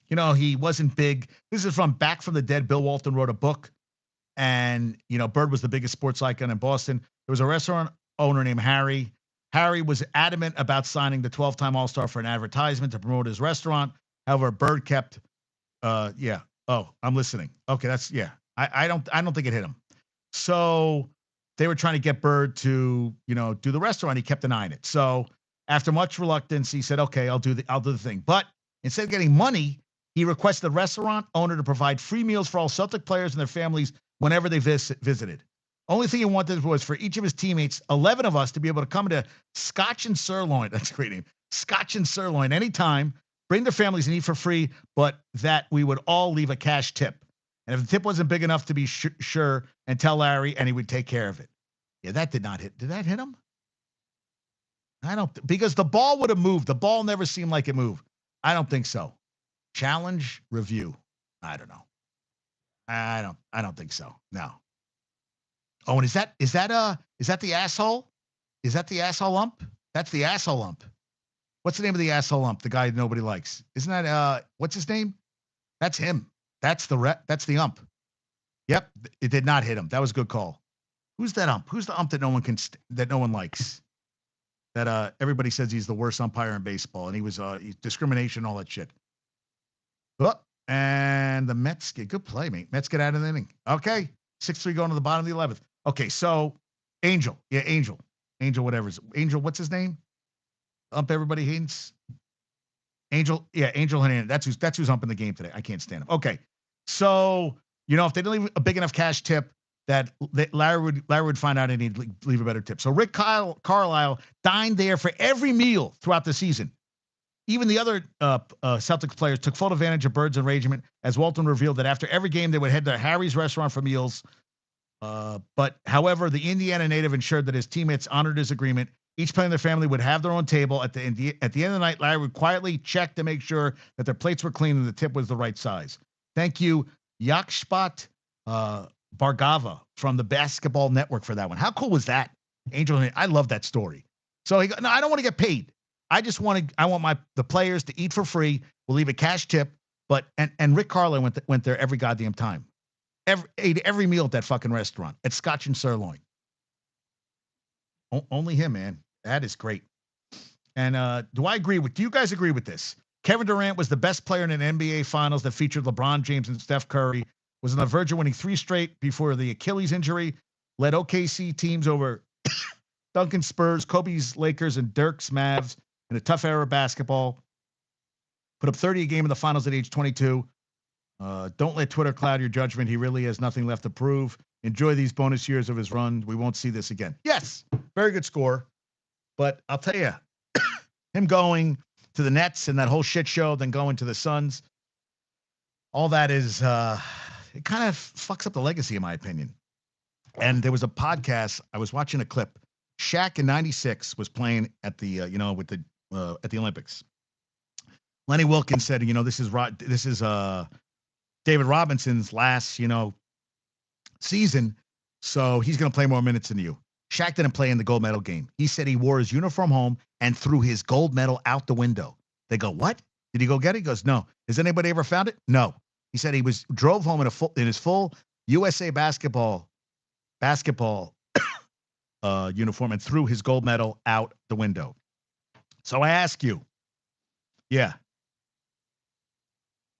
he wasn't big. This is from Back from the Dead. Bill Walton wrote a book. And, Bird was the biggest sports icon in Boston. There was a restaurant owner named Harry. Harry was adamant about signing the 12-time All-Star for an advertisement to promote his restaurant. However, Bird kept, yeah. Oh, I'm listening. Okay, that's, yeah. I don't think it hit him. So they were trying to get Bird to, do the restaurant. He kept denying it. So after much reluctance, he said, "Okay, I'll do the thing." But instead of getting money, He requested the restaurant owner to provide free meals for all Celtic players and their families whenever they visited. Only thing he wanted was for each of his teammates, 11 of us, to be able to come to Scotch and Sirloin. That's a great name. Scotch and Sirloin anytime, bring their families and eat for free, but that we would all leave a cash tip. And if the tip wasn't big enough to be sure, and tell Larry, and he would take care of it. Yeah, that did not hit. Did that hit him? I don't, because the ball would have moved. The ball never seemed like it moved. I don't think so. Challenge review. I don't know. I don't think so. No. Oh, and is that the asshole? Is that the asshole ump? That's the asshole ump. What's the name of the asshole ump? The guy nobody likes. Isn't that what's his name? That's him. That's the ump. Yep, it did not hit him. That was a good call. Who's that ump? Who's the ump that no one that no one likes? That everybody says he's the worst umpire in baseball, and he was discrimination, all that shit. Oh, and the Mets get good play, mate. Mets get out of the inning. Okay, 6-3 going to the bottom of the 11th. Okay, so Angel, whatever. Angel, what's his name? Ump everybody hates. Angel Hernandez. That's who's umping the game today. I can't stand him. Okay, so if they didn't leave a big enough cash tip, that Larry would find out and he'd leave a better tip. So Rick Carlisle dined there for every meal throughout the season. Even the other Celtics players took full advantage of Bird's arrangement, as Walton revealed that after every game they would head to Harry's restaurant for meals. But however, the Indiana native ensured that his teammates honored his agreement. Each player in their family would have their own table. At the end of the night, Larry would quietly check to make sure that their plates were clean and the tip was the right size. Thank you, Yakshpat Bargava from the Basketball Network for that one. How cool was that? Angel, I love that story. So he goes, no, I don't want to get paid. I want the players to eat for free. We'll leave a cash tip. But and Rick Carlisle went there every goddamn time. Ate every meal at that fucking restaurant at Scotch and Sirloin. Only him, man. That is great. And do you guys agree with this? Kevin Durant was the best player in an NBA Finals that featured LeBron James and Steph Curry. Was on the verge of winning 3 straight before the Achilles injury. Led OKC teams over Duncan's Spurs, Kobe's Lakers, and Dirk's Mavs in a tough era of basketball. Put up 30 a game in the finals at age 22. Don't let Twitter cloud your judgment. He really has nothing left to prove. Enjoy these bonus years of his run. We won't see this again. Yes, very good score. But I'll tell you, him going to the Nets and that whole shit show, then going to the Suns, all that is, it kind of fucks up the legacy, in my opinion. And there was a podcast, I was watching a clip. Shaq in '96 was playing at the, at the Olympics. Lenny Wilkins said, this is David Robinson's last, season, so he's going to play more minutes than you. Shaq didn't play in the gold medal game. He said he wore his uniform home and threw his gold medal out the window. They go, what? Did he go get it? He goes, no. Has anybody ever found it? No. He said he drove home in his full USA basketball uniform and threw his gold medal out the window. So I ask you,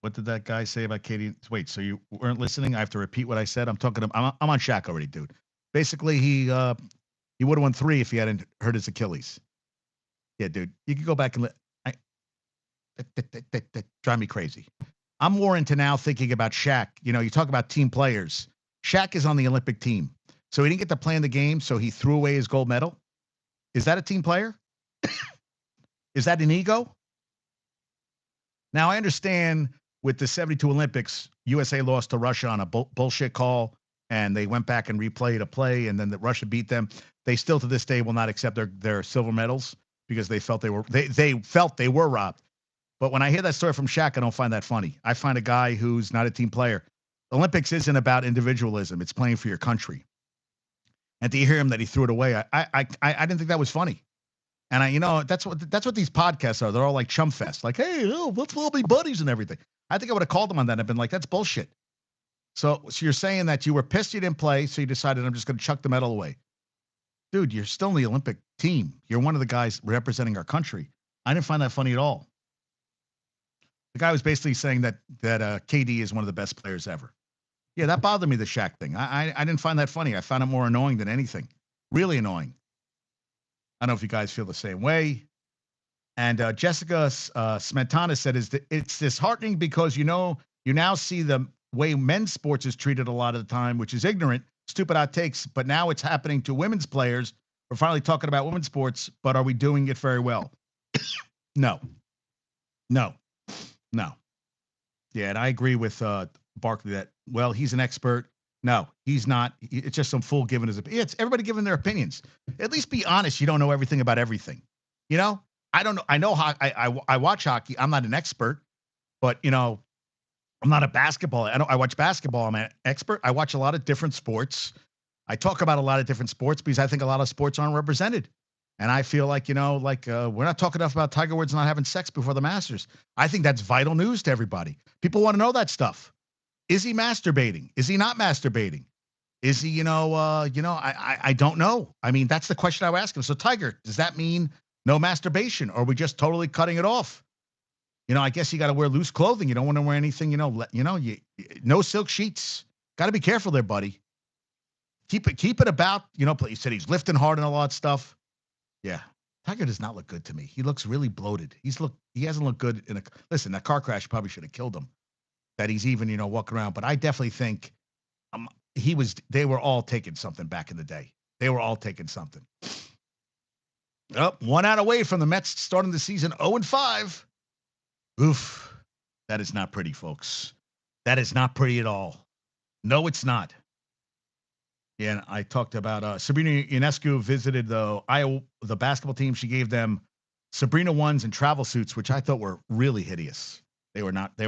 what did that guy say about Katie? Wait, so you weren't listening? I have to repeat what I said. I'm on Shaq already, dude. Basically, he would have won 3 if he hadn't hurt his Achilles. Yeah, dude. You could go back and that drive me crazy. I'm more into now thinking about Shaq. You talk about team players. Shaq is on the Olympic team. So he didn't get to play in the game, so he threw away his gold medal. Is that a team player? Is that an ego? Now, I understand with the 72 Olympics, USA lost to Russia on a bullshit call, and they went back and replayed a play, and then Russia beat them. They still, to this day, will not accept their silver medals because they felt they were robbed. But when I hear that story from Shaq, I don't find that funny. I find a guy who's not a team player. Olympics isn't about individualism. It's playing for your country. And to hear him that he threw it away, I didn't think that was funny. And that's what these podcasts are. They're all like chum fest. Like, hey, let's all be buddies and everything. I think I would have called him on that and I've been like, that's bullshit. So you're saying that you were pissed you didn't play, so you decided I'm just going to chuck the medal away. Dude, you're still in the Olympic team. You're one of the guys representing our country. I didn't find that funny at all. The guy was basically saying that KD is one of the best players ever. Yeah, that bothered me, the Shaq thing. I didn't find that funny. I found it more annoying than anything. Really annoying. I don't know if you guys feel the same way. And Jessica Smetana said, it's disheartening because, you now see the way men's sports is treated a lot of the time, which is ignorant, stupid hot takes. But now it's happening to women's players. We're finally talking about women's sports, but are we doing it very well? No, no, no. Yeah, and I agree with Barkley that, well, he's an expert. No, he's not. It's just some fool giving his opinion. It's everybody giving their opinions. At least be honest. You don't know everything about everything. You know, I don't know. I know I watch hockey. I'm not an expert, but I'm not a basketball. I watch basketball. I'm an expert. I watch a lot of different sports. I talk about a lot of different sports because I think a lot of sports aren't represented. And I feel like, we're not talking enough about Tiger Woods not having sex before the Masters. I think that's vital news to everybody. People want to know that stuff. Is he masturbating? Is he not masturbating? Is he, I don't know. I mean, that's the question I would ask him. So, Tiger, does that mean no masturbation? Or are we just totally cutting it off? I guess you got to wear loose clothing. You don't want to wear anything, no silk sheets. Got to be careful there, buddy. Keep it about, you said he's lifting hard and a lot of stuff. Yeah. Tiger does not look good to me. He looks really bloated. He hasn't looked good listen, that car crash probably should have killed him. That he's even, walking around. But I definitely think they were all taking something back in the day. They were all taking something. One out away from the Mets starting the season 0-5. Oof. That is not pretty, folks. That is not pretty at all. No, it's not. Yeah, and I talked about Sabrina Ionescu visited the basketball team. She gave them Sabrina ones and travel suits, which I thought were really hideous. They were not. They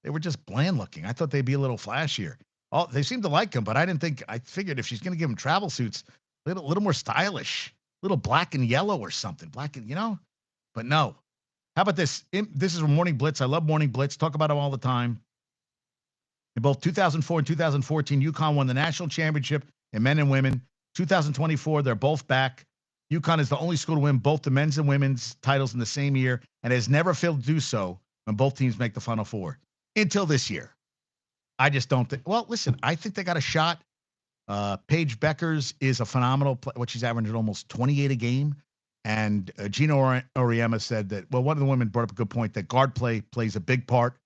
were just bland looking. I thought they'd be a little flashier. They seemed to like them, but I didn't think. I figured if she's going to give them travel suits, a little more stylish, a little black and yellow or something. Black and but no. How about this? This is a Morning Blitz. I love Morning Blitz. Talk about them all the time. In both 2004 and 2014, UConn won the national championship in men and women. 2024, they're both back. UConn is the only school to win both the men's and women's titles in the same year and has never failed to do so when both teams make the Final Four until this year. I just don't think. Well, listen, I think they got a shot. Paige Beckers is a phenomenal what she's averaging almost 28 a game. And Gina Auriemma said that, well, one of the women brought up a good point that guard play plays a big part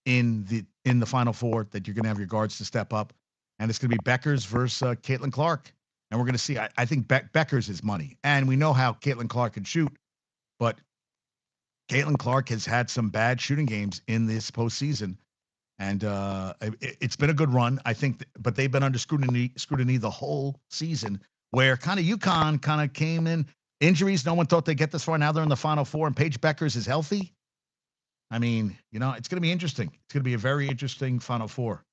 in the Final Four, that you're going to have your guards to step up. And it's going to be Beckers versus Caitlin Clark. And we're going to see, I think Beckers is money. And we know how Caitlin Clark can shoot. But Caitlin Clark has had some bad shooting games in this postseason. And it's been a good run, I think. But they've been under scrutiny the whole season, where kind of UConn kind of came in. Injuries, no one thought they'd get this far. Now they're in the Final Four, and Paige Beckers is healthy. I mean, it's going to be interesting. It's going to be a very interesting Final Four.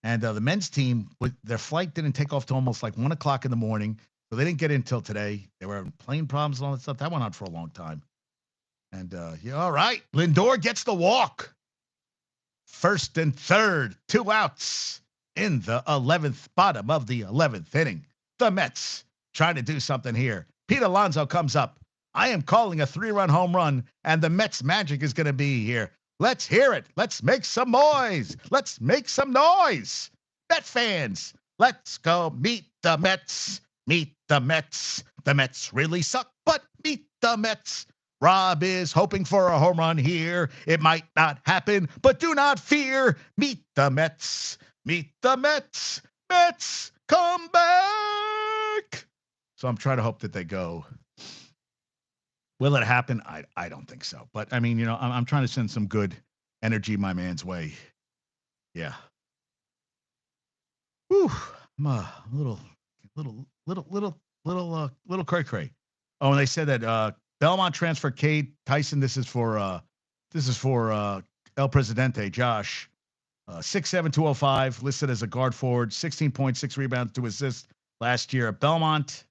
And the men's team, their flight didn't take off till almost like 1 o'clock in the morning. So they didn't get in till today. They were having plane problems and all that stuff. That went on for a long time. And, all right. Lindor gets the walk. First and third, 2 outs in the 11th, bottom of the 11th inning. The Mets trying to do something here. Pete Alonso comes up. I am calling a 3-run home run, and the Mets magic is going to be here. Let's hear it. Let's make some noise. Let's make some noise. Met fans, let's go meet the Mets. Meet the Mets. The Mets really suck, but meet the Mets. Rob is hoping for a home run here. It might not happen, but do not fear. Meet the Mets. Meet the Mets. Mets, come back. So I'm trying to hope that they go. Will it happen? I don't think so. But I mean, I'm trying to send some good energy my man's way. Yeah. Whew. I'm a little cray cray. Oh, and they said that Belmont transfer Cade Tyson. This is for El Presidente Josh. 6'7", 205, listed as a guard forward, 16.6 rebounds, 2 assists last year at Belmont.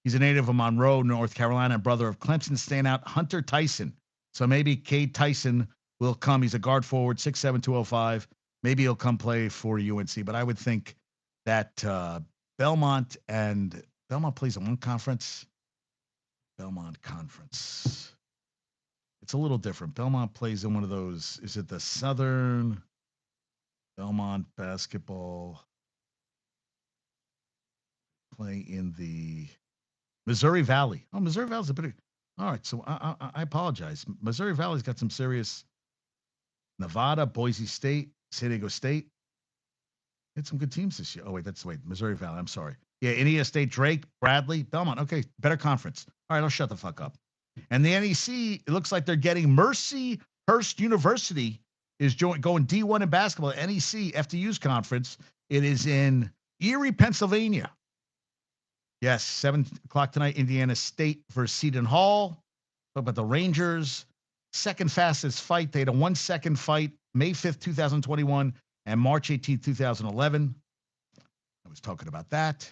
He's a native of Monroe, North Carolina, and brother of Clemson standout Hunter Tyson. So maybe Cade Tyson will come. He's a guard forward, 6'7", 205. Maybe he'll come play for UNC. But I would think that Belmont plays in one conference. Belmont Conference. It's a little different. Belmont plays in one of those. Is it the Southern Belmont basketball? Play in the Missouri Valley. Oh, Missouri Valley's a bit. All right, so I apologize. Missouri Valley's got some serious. Nevada, Boise State, San Diego State. Had some good teams this year. Oh, wait, Missouri Valley. I'm sorry. Yeah, Indiana State, Drake, Bradley, Belmont. Okay, better conference. All right, I'll shut the fuck up. And the NEC, it looks like they're getting Mercy Hurst University is going D1 in basketball. NEC, FDU's conference. It is in Erie, Pennsylvania. Yes, 7 o'clock tonight, Indiana State versus Seton Hall. Talk about the Rangers. Second fastest fight. They had a 1 second fight, May 5th, 2021, and March 18th, 2011. I was talking about that.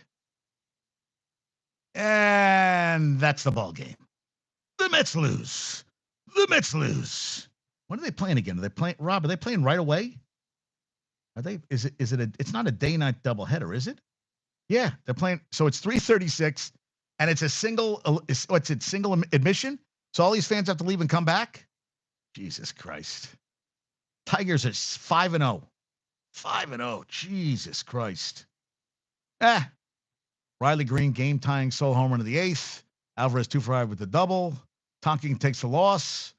And that's the ball game. The Mets lose. The Mets lose. When are they playing again? Are they playing, Rob? Are they playing right away? Are they? Is it? It's not a day-night doubleheader, is it? Yeah, they're playing. So it's 3:36, and it's a single. What's it? Single admission. So all these fans have to leave and come back. Jesus Christ. Tigers are 5-0. 5-0. Jesus Christ. Riley Green game tying sole home run of the 8th. Alvarez 2 for 5 with the double. Talkin takes the loss.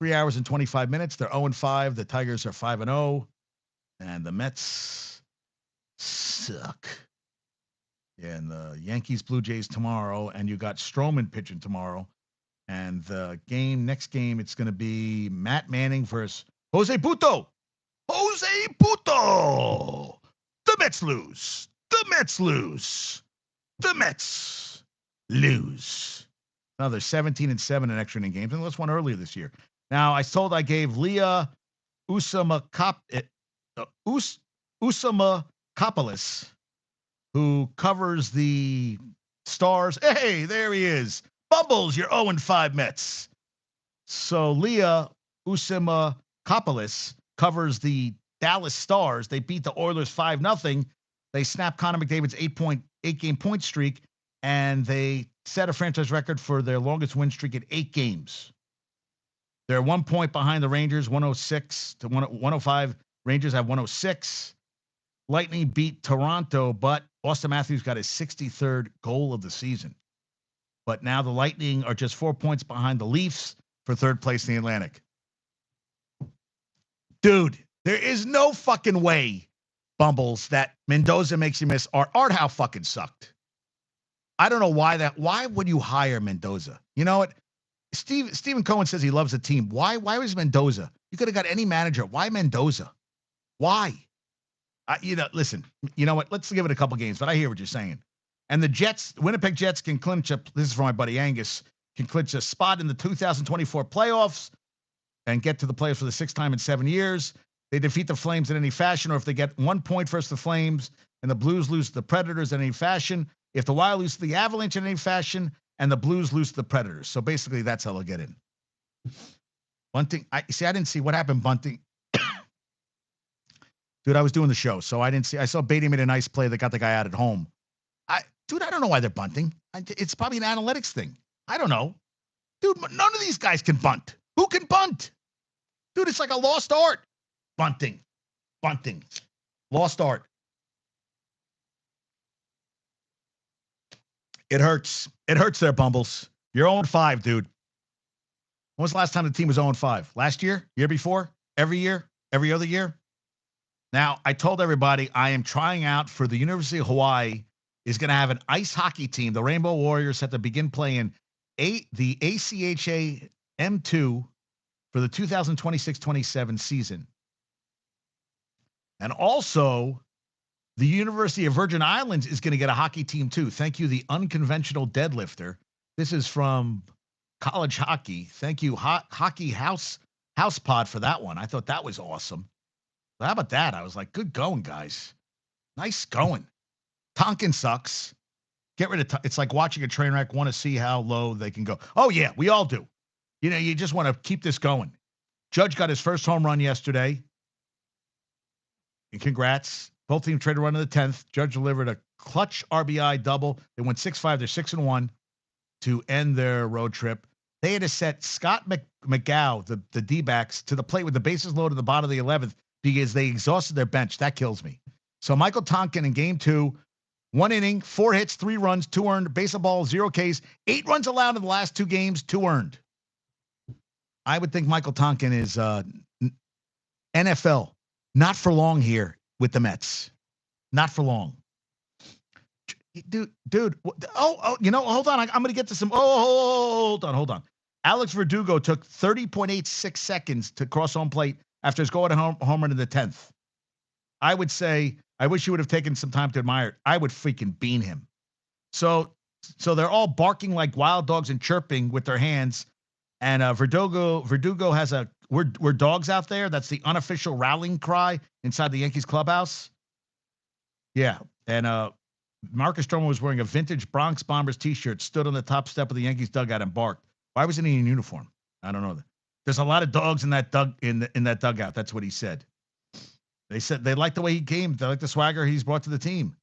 3 hours and 25 minutes. They're 0-5. The Tigers are 5-0. And the Mets suck. Yeah, and the Yankees, Blue Jays tomorrow. And you got Stroman pitching tomorrow. And the next game, it's going to be Matt Manning versus Jose Puto. Jose Puto. The Mets lose. The Mets lose. The Mets lose. Now they're 17-7 in extra inning games, and let's one earlier this year. Now I gave Leah Usamakopoulos, who covers the Stars. Hey, there he is. Bubbles, you're 0-5 Mets. So Leah Usamakopoulos covers the Dallas Stars. They beat the Oilers 5-0. They snapped Connor McDavid's 8-game point streak, and they set a franchise record for their longest win streak at 8 games. They're 1 point behind the Rangers, 106 to 105. Rangers have 106. Lightning beat Toronto, but Austin Matthews got his 63rd goal of the season. But now the Lightning are just 4 points behind the Leafs for third place in the Atlantic. Dude, there is no fucking way, Bumbles, that Mendoza makes you miss Art Howe fucking sucked. I don't know why would you hire Mendoza? You know what? Stephen Cohen says he loves the team. Why was Mendoza? You could have got any manager. Why Mendoza? Why? Listen, you know what? Let's give it a couple games, but I hear what you're saying. And the Winnipeg Jets can clinch this is from my buddy Angus, can clinch a spot in the 2024 playoffs and get to the playoffs for the 6th time in 7 years. They defeat the Flames in any fashion, or if they get 1 point versus the Flames and the Blues lose to the Predators in any fashion, if the Wild lose to the Avalanche in any fashion, and the Blues lose to the Predators. So basically that's how they'll get in. Bunting, I didn't see what happened, Bunting. Dude, I was doing the show, so I didn't see. I saw Beatty made a nice play that got the guy out at home. Dude, I don't know why they're bunting. It's probably an analytics thing. I don't know. Dude, none of these guys can bunt. Who can bunt? Dude, it's like a lost art. Bunting. Lost art. It hurts. It hurts there, Bumbles. You're 0-5, dude. When was the last time the team was 0-5? Last year? Year before? Every year? Every other year? Now, I told everybody I am trying out for the University of Hawaii is going to have an ice hockey team. The Rainbow Warriors have to begin playing the ACHA M2 for the 2026-27 season. And also, the University of Virgin Islands is going to get a hockey team too. Thank you, the Unconventional Deadlifter. This is from College Hockey. Thank you, Hockey House Pod, for that one. I thought that was awesome. But how about that? I was like, good going, guys. Nice going. Tonkin sucks. Get rid of it's like watching a train wreck, want to see how low they can go. Oh, yeah, we all do. You just want to keep this going. Judge got his first home run yesterday. And congrats. Both teams traded a run in the 10th. Judge delivered a clutch RBI double. They went 6-5. They're 6-1 to end their road trip. They had to set Scott McGow, the D-backs, to the plate with the bases loaded at the bottom of the 11th because they exhausted their bench. That kills me. So Michael Tonkin in game 2 1 inning, 4 hits, 3 runs, 2 earned, base of ball, 0 Ks, 8 runs allowed in the last 2 games, 2 earned. I would think Michael Tonkin is NFL. Not for long here with the Mets. Not for long. Dude. Hold on. I'm going to get to some. Hold on. Alex Verdugo took 30.86 seconds to cross home plate after his go-ahead home run in the 10th. I would say, I wish you would have taken some time to admire it. I would freaking bean him. So they're all barking like wild dogs and chirping with their hands. And Verdugo has a, we're dogs out there. That's the unofficial rallying cry inside the Yankees clubhouse. Yeah. And Marcus Stroman was wearing a vintage Bronx Bombers t-shirt, stood on the top step of the Yankees dugout and barked. Why wasn't he in uniform? I don't know. There's a lot of dogs in that dugout. That's what he said. They said they like the way he came. They like the swagger he's brought to the team.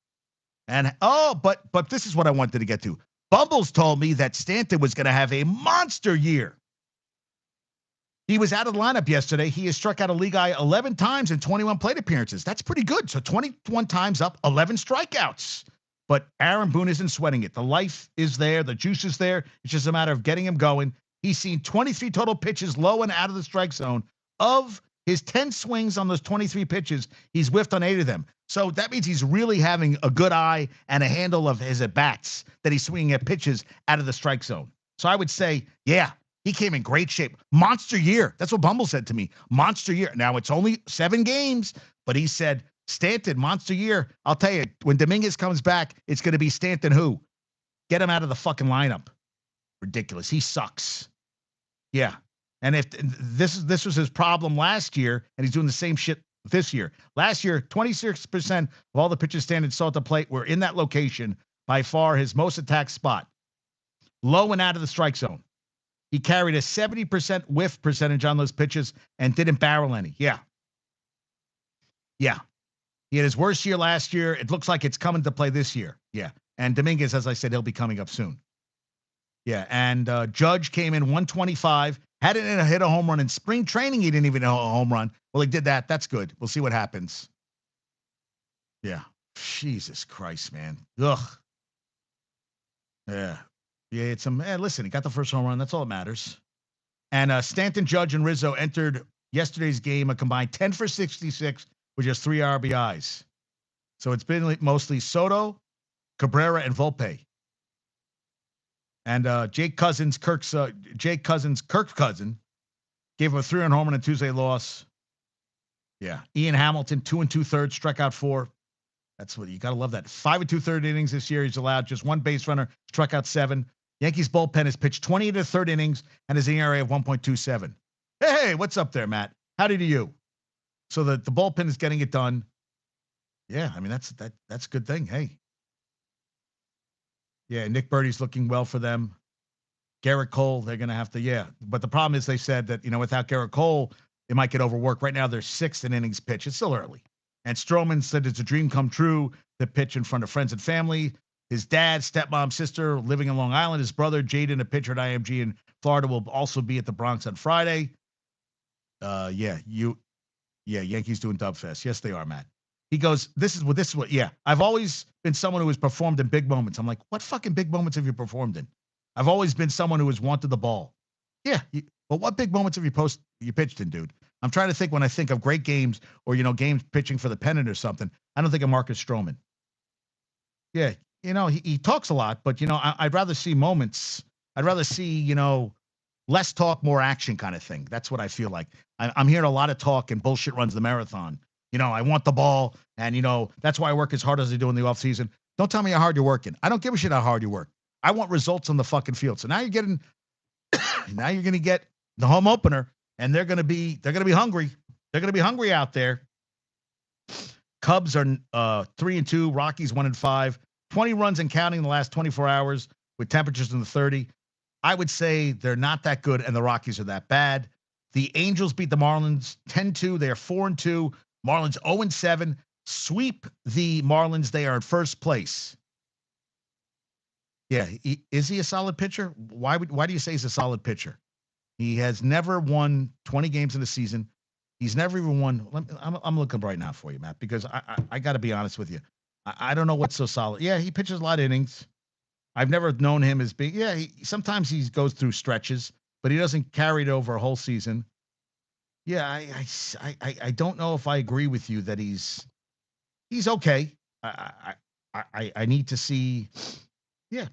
And but this is what I wanted to get to. Bumbles told me that Stanton was going to have a monster year. He was out of the lineup yesterday. He has struck out a league high 11 times in 21 plate appearances. That's pretty good. So 21 times up, 11 strikeouts. But Aaron Boone isn't sweating it. The life is there. The juice is there. It's just a matter of getting him going. He's seen 23 total pitches low and out of the strike zone. Of his 10 swings on those 23 pitches, he's whiffed on 8 of them. So that means he's really having a good eye and a handle of his at-bats that he's swinging at pitches out of the strike zone. So I would say, yeah, he came in great shape. Monster year. That's what Bumble said to me. Monster year. Now, it's only 7 games, but he said, Stanton, monster year. I'll tell you, when Dominguez comes back, it's going to be Stanton who? Get him out of the fucking lineup. Ridiculous. He sucks. Yeah. And if this was his problem last year, and he's doing the same shit this year. Last year, 26% of all the pitches Stanton saw at the plate were in that location, by far his most attacked spot. Low and out of the strike zone. He carried a 70% whiff percentage on those pitches and didn't barrel any. Yeah. Yeah. He had his worst year last year. It looks like it's coming to play this year. Yeah. And Dominguez, as I said, he'll be coming up soon. Yeah. And Judge came in 125. Hadn't hit a home run in spring training. He didn't even hit a home run. Well, he did that. That's good. We'll see what happens. Yeah. Jesus Christ, man. Ugh. Yeah. Yeah, it's some. Listen, he got the first home run. That's all that matters. And Stanton, Judge, and Rizzo entered yesterday's game a combined 10 for 66 with just 3 RBIs. So it's been mostly Soto, Cabrera, and Volpe. And Kirk's cousin, gave him a 3-run home run in Tuesday loss. Yeah. Ian Hamilton, 2 2/3, struck out 4. That's what you got to love that. 5 2/3 innings this year. He's allowed just 1 base runner, struck out 7. Yankees bullpen has pitched 20 1/3 innings and has an ERA of 1.27. Hey, what's up there, Matt? Howdy to you. So the bullpen is getting it done. Yeah, I mean that's a good thing. Hey. Yeah, Nick Birdie's looking well for them. Garrett Cole, they're gonna have to, yeah. But the problem is they said that, without Garrett Cole, it might get overworked. Right now they're 6th in innings pitch. It's still early. And Stroman said it's a dream come true to pitch in front of friends and family. His dad, stepmom, sister living in Long Island. His brother, Jaden, a pitcher at IMG in Florida, will also be at the Bronx on Friday. Yankees doing Dub Fest. Yes, they are, Matt. He goes, this is what, yeah. I've always been someone who has performed in big moments. I'm like, what fucking big moments have you performed in? I've always been someone who has wanted the ball. Yeah, but what big moments have you pitched in, dude? I'm trying to think when I think of great games or, games pitching for the pennant or something. I don't think of Marcus Stroman. Yeah, he talks a lot, but, I'd rather see moments. I'd rather see, less talk, more action kind of thing. That's what I feel like. I'm hearing a lot of talk and bullshit runs the marathon. I want the ball, and, that's why I work as hard as I do in the offseason. Don't tell me how hard you're working. I don't give a shit how hard you work. I want results on the fucking field. So now you're going to get the home opener, and they're going to be hungry. They're going to be hungry out there. Cubs are 3-2, Rockies 1-5, 20 runs and counting in the last 24 hours with temperatures in the 30. I would say they're not that good, and the Rockies are that bad. The Angels beat the Marlins 10-2. They are 4-2. Marlins 0-7. Sweep the Marlins. They are in first place. Yeah, is he a solid pitcher? Why do you say he's a solid pitcher? He has never won 20 games in a season. He's never even won. I'm looking right now for you, Matt, because I got to be honest with you. I don't know what's so solid. Yeah, he pitches a lot of innings. I've never known him as being. Yeah, sometimes he goes through stretches, but he doesn't carry it over a whole season. Yeah, I don't know if I agree with you that he's okay. I need to see. Yeah,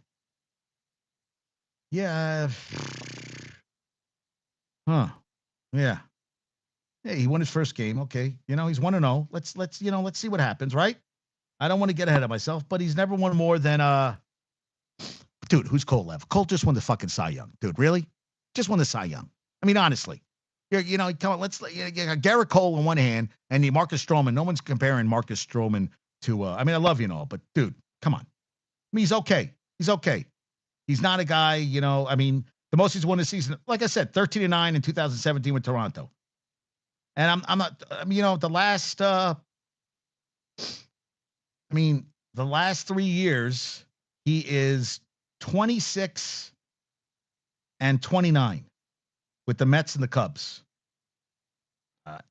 yeah, huh? Yeah, yeah. He won his first game. Okay, he's 1-0. Let's see what happens. Right? I don't want to get ahead of myself, but he's never won more than dude. Who's Cole Lev? Cole just won the fucking Cy Young, dude. Really? Just won the Cy Young. I mean, honestly. Come on, you got Garrett Cole on one hand and the Marcus Stroman. No one's comparing Marcus Stroman to I mean, I love you and all, but dude, come on. I mean, he's okay. He's okay. He's not a guy, I mean, the most he's won this season, like I said, 13-9 in 2017 with Toronto. And I'm not I mean, the last the last 3 years he is 26 and 29 with the Mets and the Cubs.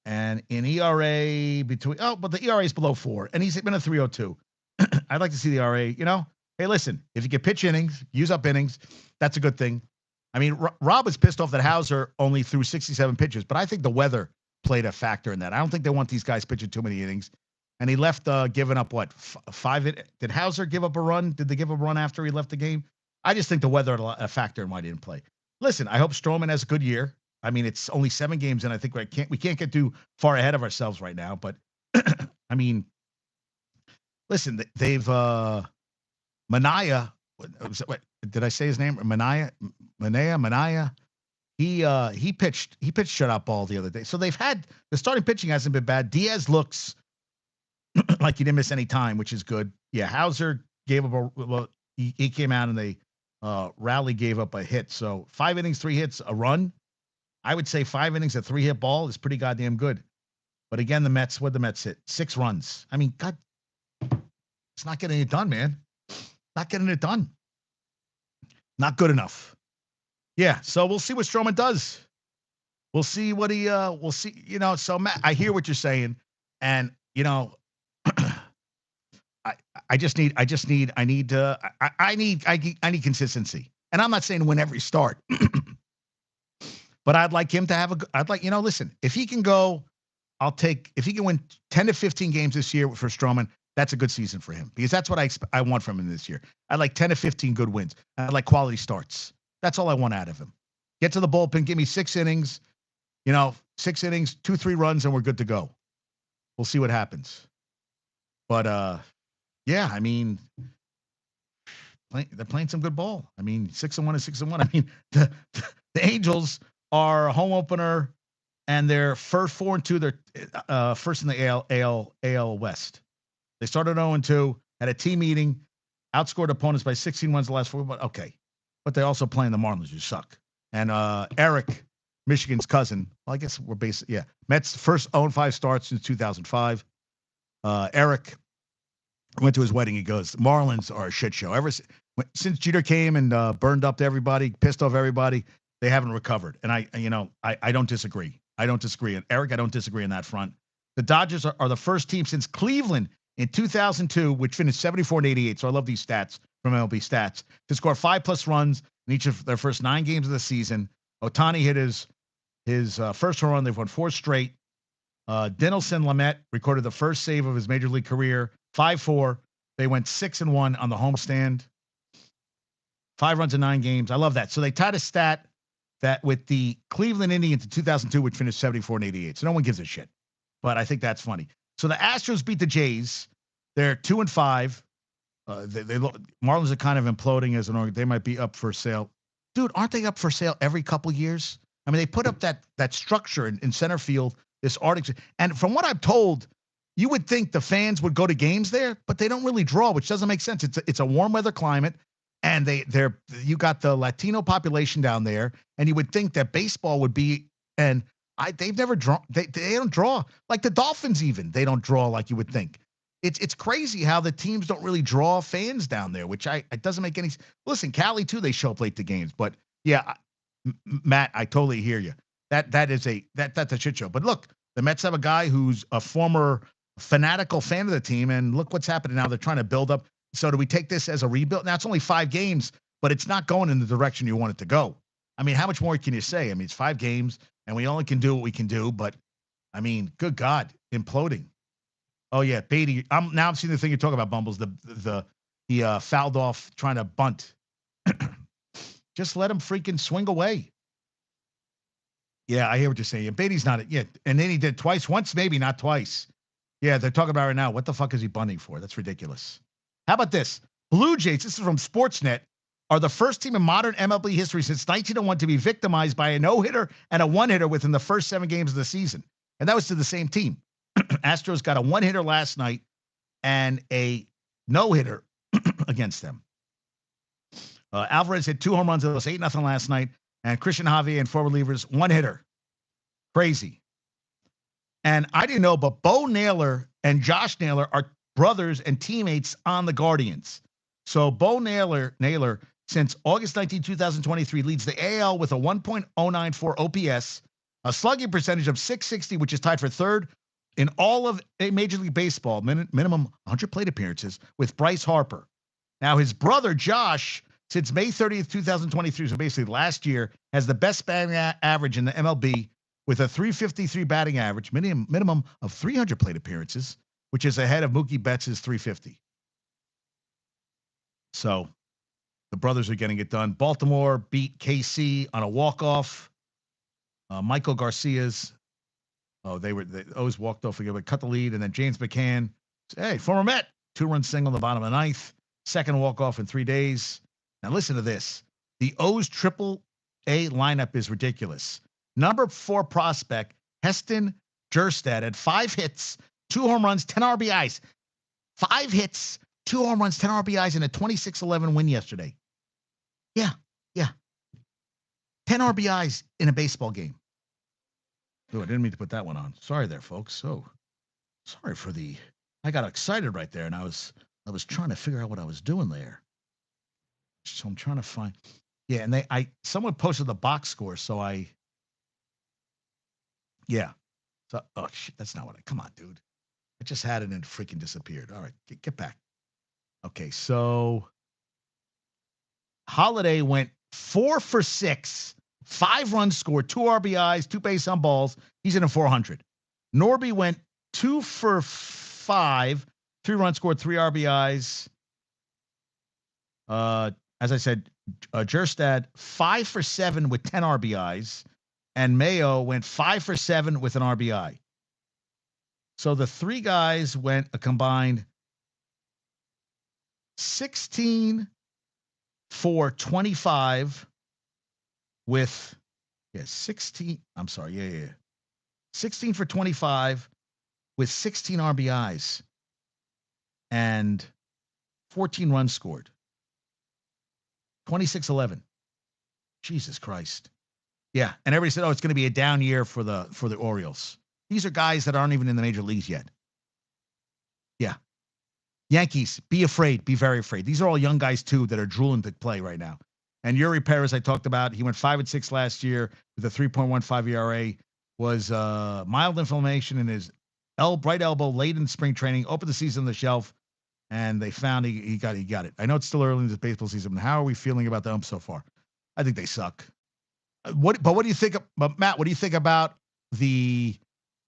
And in ERA but the ERA is below 4, and he's been a 3.02. I'd like to see the ERA. Hey, listen, if you can pitch innings, use up innings, that's a good thing. I mean, Rob was pissed off that Hauser only threw 67 pitches, but I think the weather played a factor in that. I don't think they want these guys pitching too many innings. And he left giving up, what, 5? Did Hauser give up a run? Did they give up a run after he left the game? I just think the weather had a factor in why he didn't play. Listen, I hope Stroman has a good year. I mean, it's only 7 games, and I think we can't get too far ahead of ourselves right now. But I mean, listen, they've Manaya. What did I say his name? Manaya. He pitched shutout ball the other day. So they've had the starting pitching hasn't been bad. Diaz looks like he didn't miss any time, which is good. Yeah, Hauser gave up he came out and they Rowley gave up a hit. So 5 innings, 3 hits, a run. I would say 5 innings, a 3-hit ball is pretty goddamn good. But again, the Mets hit? 6 runs. I mean, God, it's not getting it done, man. Not getting it done. Not good enough. Yeah, so we'll see what Stroman does. We'll see what we'll see, so Matt, I hear what you're saying. And, I need consistency. And I'm not saying win every start. But I'd like him to have listen, if he can go, if he can win 10 to 15 games this year for Stroman, that's a good season for him because that's what I want from him this year. I like 10 to 15 good wins. I like quality starts. That's all I want out of him. Get to the bullpen, give me 6 innings, 6 innings, 2-3 runs, and we're good to go. We'll see what happens. But, yeah, I mean, they're playing some good ball. I mean, 6-1 is 6-1. I mean, the Angels are home opener, and they're first 4-2. They're first in the AL West. They started 0-2, had a team meeting, outscored opponents by 16 runs the last 4. But okay, but they also playing the Marlins, who suck. And Eric, Michigan's cousin. Well, I guess we're basically Mets first 0-5 starts since 2005. Eric went to his wedding. He goes, Marlins are a shit show. Since Jeter came and burned up to everybody, pissed off everybody, they haven't recovered. And I don't disagree. I don't disagree. And Eric, I don't disagree on that front. The Dodgers are the first team since Cleveland in 2002, which finished 74-88. So I love these stats from MLB Stats to score 5+ runs in each of their first 9 games of the season. Ohtani hit his first home run. They've won 4 straight. Dinelson Lamet recorded the first save of his major league career, 5-4. They went 6-1 on the homestand. 5 runs in 9 games. I love that. So they tied a stat that with the Cleveland Indians in 2002, which finished 74-88. So no one gives a shit. But I think that's funny. So the Astros beat the Jays. They're 2-5. Marlins are kind of imploding as an organ. They might be up for sale. Dude, aren't they up for sale every couple of years? I mean, they put up that structure in center field, this Arctic. And from what I'm told, you would think the fans would go to games there, but they don't really draw, which doesn't make sense. It's a warm weather climate, and you got the Latino population down there, and you would think that baseball would be. And they've never drawn. They don't draw like the Dolphins. Even they don't draw like you would think. It's crazy how the teams don't really draw fans down there, which it doesn't make any. Listen, Cali too, they show up late to games, but yeah, Matt, I totally hear you. That's a shit show. But look, the Mets have a guy who's a former fanatical fan of the team, and look what's happening now. They're trying to build up. So do we take this as a rebuild? Now, it's only 5 games, but it's not going in the direction you want it to go. I mean, how much more can you say? I mean, it's 5 games, and we only can do what we can do, but, I mean, good God, imploding. Oh, yeah, Beatty. I'm seeing the thing you're talking about, Bumbles. He fouled off trying to bunt. Just let him freaking swing away. Yeah, I hear what you're saying. Beatty's not it. Yeah, and then he did twice. Once, maybe, not twice. Yeah, they're talking about right now. What the fuck is he bunting for? That's ridiculous. How about this? Blue Jays, this is from Sportsnet, are the first team in modern MLB history since 1901 to be victimized by a no-hitter and a one-hitter within the first 7 games of the season. And that was to the same team. Astros got a one-hitter last night and a no-hitter against them. Alvarez hit 2 home runs. It was 8-0 last night. And Christian Javier and 4 relievers, one-hitter. Crazy. And I didn't know, but Bo Naylor and Josh Naylor are brothers and teammates on the Guardians. So Naylor, since August 19, 2023, leads the AL with a 1.094 OPS, a slugging percentage of .660, which is tied for third in all of Major League Baseball, minimum 100 plate appearances, with Bryce Harper. Now, his brother, Josh, since May 30th, 2023, so basically last year, has the best batting average in the MLB with a .353 batting average, minimum of 300 plate appearances, which is ahead of Mookie Betts' .350. So the brothers are getting it done. Baltimore beat KC on a walk-off. Michael Garcia's, they always walked off again, but cut the lead. And then James McCann, hey, former Met, 2-run single in the bottom of the 9th. Second walk-off in 3 days. Now listen to this. The O's triple A lineup is ridiculous. Number 4 prospect, Heston Kjerstad, had 5 hits, 2 home runs, 10 RBIs. 5 hits, 2 home runs, 10 RBIs, and a 26-11 win yesterday. Yeah. 10 RBIs in a baseball game. Oh, I didn't mean to put that one on. Sorry there, folks. Oh, sorry for I got excited right there, and I was trying to figure out what I was doing there. So I'm trying to find. Yeah, and someone posted the box score, so yeah. So, oh shit, that's not what come on, dude. I just had it and it freaking disappeared. All right, get back. Okay, so Holiday went 4 for 6, 5 runs scored, 2 RBIs, 2 base on balls. He's in a 400. Norby went 2 for 5, 3 runs scored, 3 RBIs. As I said, Kjerstad 5 for 7 with 10 RBIs, and Mayo went 5 for 7 with an RBI. So the 3 guys went a combined 16 for 25 with 16. I'm sorry, 16 for 25 with 16 RBIs and 14 runs scored. 26-11. Jesus Christ. Yeah, and everybody said, "Oh, it's going to be a down year for the Orioles." These are guys that aren't even in the major leagues yet. Yeah. Yankees, be afraid, be very afraid. These are all young guys too that are drooling to play right now. And Yuri Perez, I talked about, he went 5-6 last year with a 3.15 ERA. Was mild inflammation in his right elbow late in spring training. Opened the season on the shelf, and they found he got it. I know it's still early in the baseball season, but how are we feeling about the umps so far? I think they suck. What do you think? But Matt, what do you think about the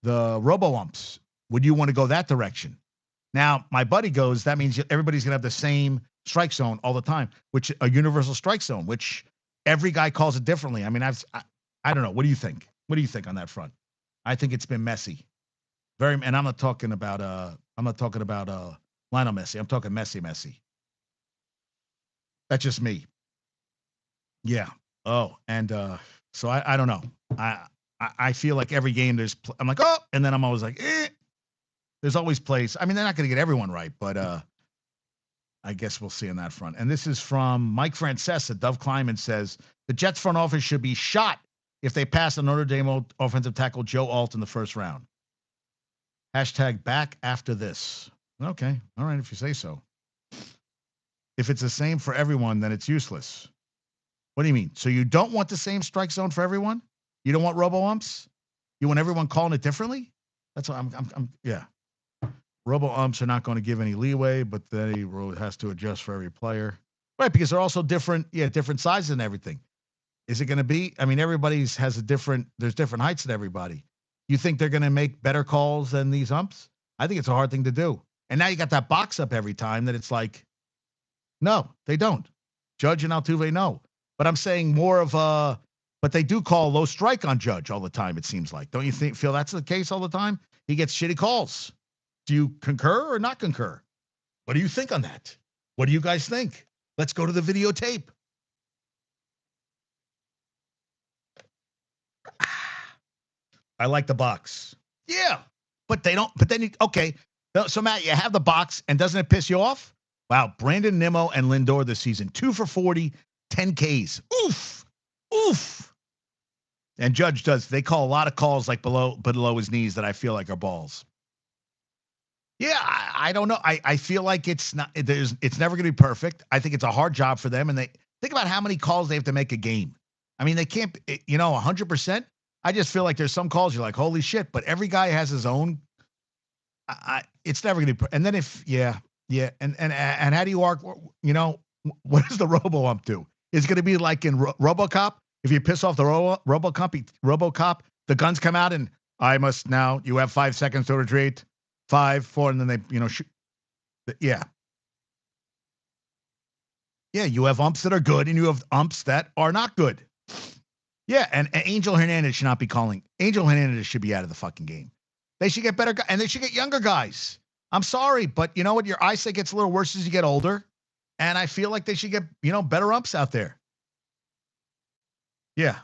robo umps? Would you want to go that direction? Now, my buddy goes, that means everybody's gonna have the same strike zone all the time, which a universal strike zone, which every guy calls it differently. I mean, I don't know. What do you think? What do you think on that front? I think it's been messy. And I'm not talking about Lionel Messi. I'm talking Messi. That's just me. Yeah. Oh, and so I don't know. I feel like every game I'm like, oh, and then I'm always like, eh. There's always plays. I mean, they're not going to get everyone right, but I guess we'll see on that front. And this is from Mike Francesa. Dove Kleiman says the Jets front office should be shot if they pass the Notre Dame offensive tackle Joe Alt in the first round. Hashtag back after this. Okay. All right. If you say so. If it's the same for everyone, then it's useless. What do you mean? So you don't want the same strike zone for everyone? You don't want robo umps? You want everyone calling it differently? That's what yeah. robo umps are not going to give any leeway, but then he has to adjust for every player. Right, because they're also different, different sizes and everything. Is it going to be? I mean, everybody's has a different. There's different heights in everybody. You think they're going to make better calls than these umps? I think it's a hard thing to do. And now you got that box up every time that it's like, no, they don't. Judge and Altuve, no. But I'm saying more of a. But they do call low strike on Judge all the time. It seems like. Don't you feel that's the case all the time? He gets shitty calls. Do you concur or not concur? What do you think on that? What do you guys think? Let's go to the videotape. I like the box. Yeah, but they don't. But then, okay. So, Matt, you have the box, and doesn't it piss you off? Wow, Brandon Nimmo and Lindor this season, 2 for 40, 10 Ks. Oof, oof. And Judge does. They call a lot of calls like below his knees that I feel like are balls. Yeah, I don't know. I feel like it's not. It's never going to be perfect. I think it's a hard job for them, and they think about how many calls they have to make a game. I mean, they can't. 100%. I just feel like there's some calls you're like, holy shit. But every guy has his own. It's never going to be. And then and how do you arc? What does the robo ump do? Is it going to be like in RoboCop? If you piss off the RoboCop, the guns come out and I must now. You have 5 seconds to retreat. 5, 4, and then they shoot. Yeah. Yeah, you have umps that are good, and you have umps that are not good. Yeah, and Angel Hernandez should not be calling. Angel Hernandez should be out of the fucking game. They should get better, and they should get younger guys. I'm sorry, but you know what? Your eyesight gets a little worse as you get older, and I feel like they should get better umps out there. Yeah.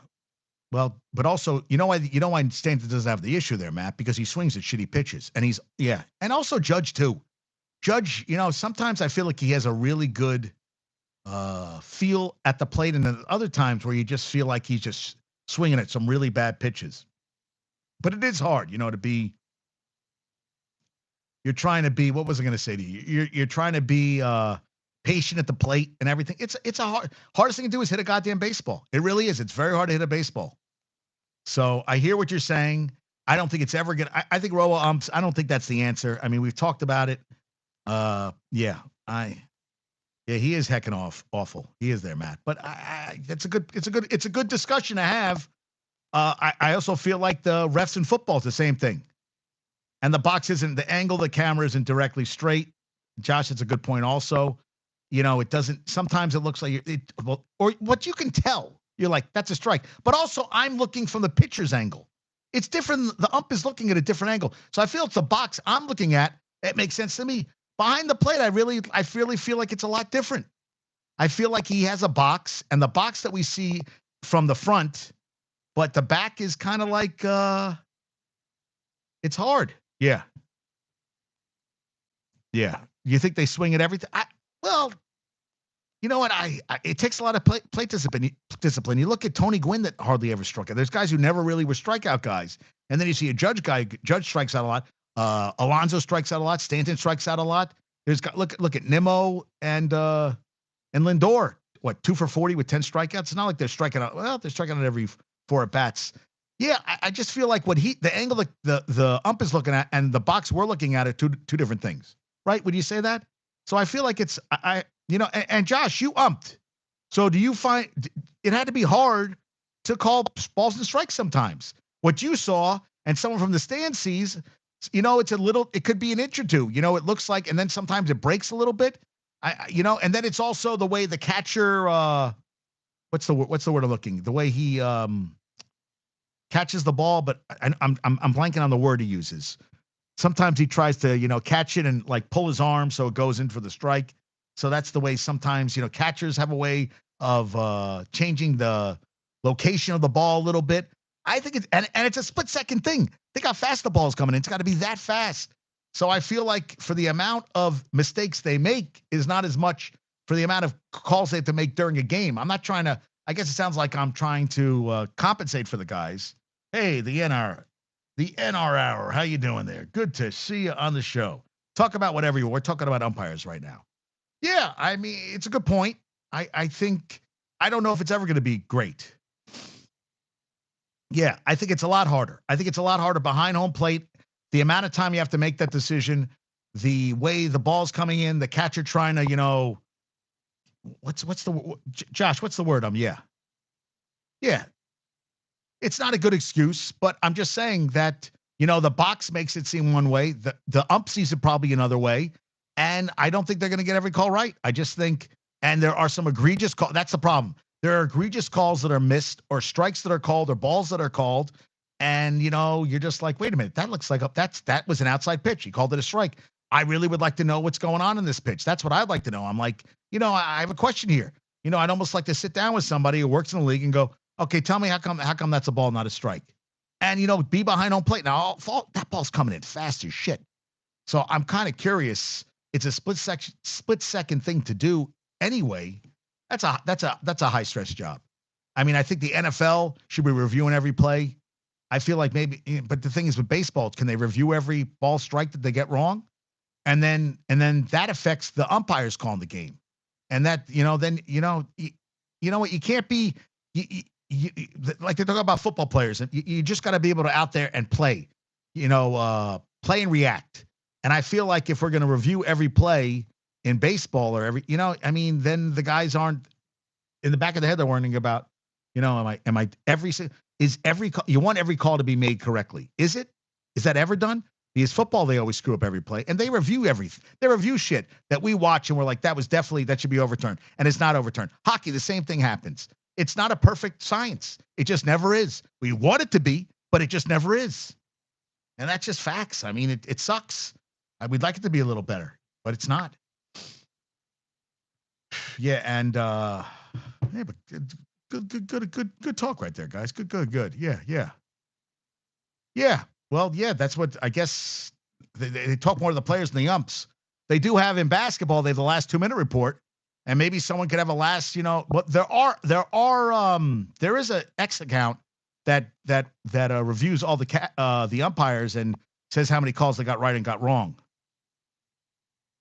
Well, but also, why Stanton doesn't have the issue there, Matt, because he swings at shitty pitches, and and also Judge too. Judge, sometimes I feel like he has a really good feel at the plate, and then other times where you just feel like he's just swinging at some really bad pitches. But it is hard, to be. You're trying to be. What was I going to say to you? You're trying to be patient at the plate and everything. It's a hardest thing to do is hit a goddamn baseball. It really is. It's very hard to hit a baseball. So I hear what you're saying. I don't think it's ever going to. I think robo umps. I don't think that's the answer. I mean, we've talked about it. Yeah, he is heckin' awful. He is there, Matt. But it's a good discussion to have. I also feel like the refs in football is the same thing. And the box isn't, the angle of the camera isn't directly straight. Josh, it's a good point also. It doesn't, sometimes it looks like or what you can tell, you're like, that's a strike. But also, I'm looking from the pitcher's angle. It's different. The ump is looking at a different angle. So I feel it's the box I'm looking at. It makes sense to me. Behind the plate, I really feel like it's a lot different. I feel like he has a box, and the box that we see from the front, but the back is kind of like, it's hard. Yeah. Yeah. You think they swing at everything? Well, you know what? It takes a lot of plate discipline. You look at Tony Gwynn that hardly ever struck out. There's guys who never really were strikeout guys. And then you see a Judge guy. Judge strikes out a lot. Alonso strikes out a lot. Stanton strikes out a lot. Look at Nimmo and Lindor. What, 2 for 40 with 10 strikeouts? It's not like they're striking out. Well, they're striking out every 4 at bats. Yeah, I just feel like the angle the ump is looking at and the box we're looking at are two different things, right? Would you say that? So I feel like it's and Josh, you umped. So do you find it had to be hard to call balls and strikes sometimes? What you saw and someone from the stand sees, it could be an inch or two. It looks like, and then sometimes it breaks a little bit. And then it's also the way the catcher. What's the word I'm looking? The way he catches the ball, but I'm blanking on the word he uses. Sometimes he tries to, catch it and like pull his arm so it goes in for the strike. So that's the way sometimes, catchers have a way of changing the location of the ball a little bit. I think it's, and it's a split second thing. Think how fast the ball is coming in. It's got to be that fast. So I feel like for the amount of mistakes they make is not as much for the amount of calls they have to make during a game. I'm not trying to, I guess it sounds like I'm trying to compensate for the guys. Hey, the NR hour. How you doing there? Good to see you on the show. Talk about whatever you want. We're talking about umpires right now. Yeah, I mean, it's a good point. I think, I don't know if it's ever going to be great. Yeah, I think it's a lot harder. I think it's a lot harder behind home plate. The amount of time you have to make that decision, the way the ball's coming in, the catcher trying to, what's the Josh? What's the word? Yeah, yeah. It's not a good excuse, but I'm just saying that the box makes it seem one way, the ump sees it probably another way, and I don't think they're going to get every call right. I just think, and there are some egregious calls. That's the problem. There are egregious calls that are missed, or strikes that are called, or balls that are called, and you're just like, wait a minute, that looks like that was an outside pitch. He called it a strike. I really would like to know what's going on in this pitch. That's what I'd like to know. I'm like, I have a question here. I'd almost like to sit down with somebody who works in the league and go, okay, tell me how come that's a ball, not a strike? And be behind home plate. Now that ball's coming in fast as shit. So I'm kind of curious. It's a split second thing to do anyway. That's a high stress job. I mean, I think the NFL should be reviewing every play. I feel like maybe, but the thing is with baseball, can they review every ball strike that they get wrong? And then that affects the umpires calling the game. And that, then what, you can't be like they talk about football players, and you just got to be able to out there and play, play and react. And I feel like if we're going to review every play in baseball or then the guys aren't in the back of the head. They're worrying about, you want every call to be made correctly. Is that ever done? Because football, they always screw up every play, and they review everything. They review shit that we watch, and we're like, that should be overturned, and it's not overturned. Hockey, the same thing happens. It's not a perfect science. It just never is. We want it to be, but it just never is. And that's just facts. I mean, it sucks. We'd like it to be a little better, but it's not. Yeah, and but good talk right there, guys. Good. Yeah. Well, yeah, that's what I guess they talk more to the players than the umps. They do have in basketball, they have the last 2-minute report, and maybe someone could have a last, but there is a X account that reviews all the umpires and says how many calls they got right and got wrong.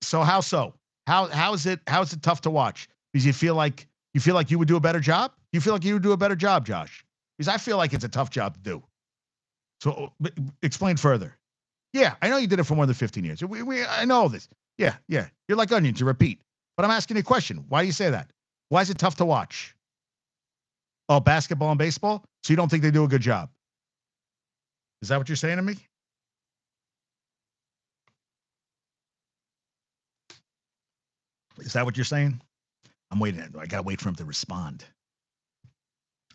So how so? How is it tough to watch? Because you feel like you would do a better job? You feel like you would do a better job, Josh? Because I feel like it's a tough job to do. So explain further. Yeah, I know you did it for more than 15 years. I know this. Yeah. You're like onions, you repeat. But I'm asking you a question. Why do you say that? Why is it tough to watch? Oh, basketball and baseball? So you don't think they do a good job? Is that what you're saying to me? Is that what you're saying? I'm waiting. I got to wait for him to respond.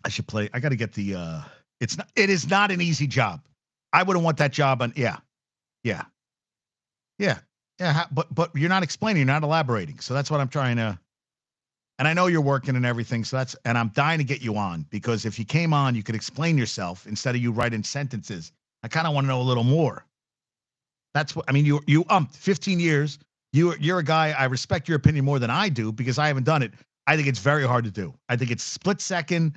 I should play. I got to get the it is not an easy job. I wouldn't want that job on. Yeah. But you're not explaining, you're not elaborating. So that's what I'm trying to, and I know you're working and everything. So and I'm dying to get you on, because if you came on, you could explain yourself instead of you writing sentences. I kind of want to know a little more. That's what, I mean, you umped 15 years. You're a guy, I respect your opinion more than I do, because I haven't done it. I think it's very hard to do. I think it's split second,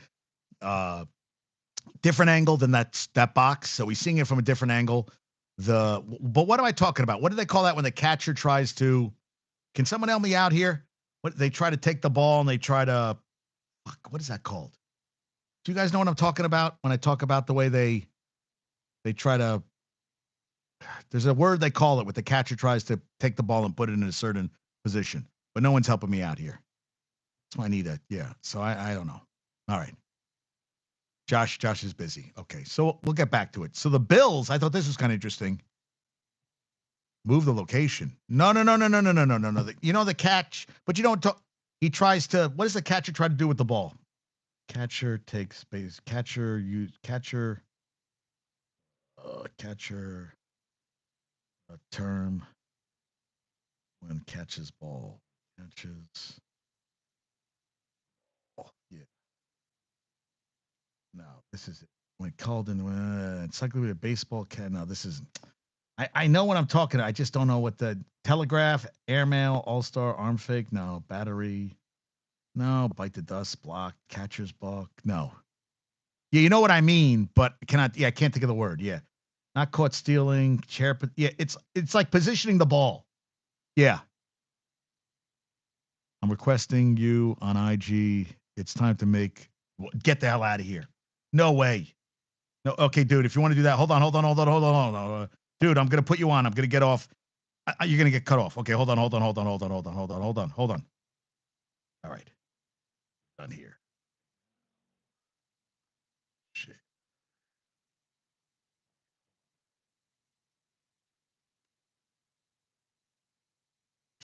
different angle than that box. So we're seeing it from a different angle. But what am I talking about? What do they call that when the catcher tries to? Can someone help me out here? What they try to take the ball and they try to? What is that called? Do you guys know what I'm talking about when I talk about the way they try to? There's a word they call it when the catcher tries to take the ball and put it in a certain position, but no one's helping me out here. So I need So I don't know. All right. Josh is busy. Okay, so we'll get back to it. So the Bills, I thought this was kind of interesting. Move the location. No. The catch, but you don't talk. He tries to. What does the catcher try to do with the ball? Catcher takes space. Catcher. A term when catches ball. Catches. Oh, yeah. No, this is it. When called in, encyclopedia of baseball cat. No, this isn't. I know what I'm talking about. I just don't know what the telegraph, airmail, all-star, arm fake. No, battery. No, bite the dust, block, catcher's block. No. Yeah, you know what I mean, but I can't think of the word. Yeah. Not caught stealing, chair. Yeah, it's like positioning the ball. Yeah. I'm requesting you on IG. It's time to get the hell out of here. No way. No. Okay, dude, if you want to do that, hold on. Dude, I'm going to put you on. I'm going to get off. You're gonna get cut off. Okay, hold on. All right, done here.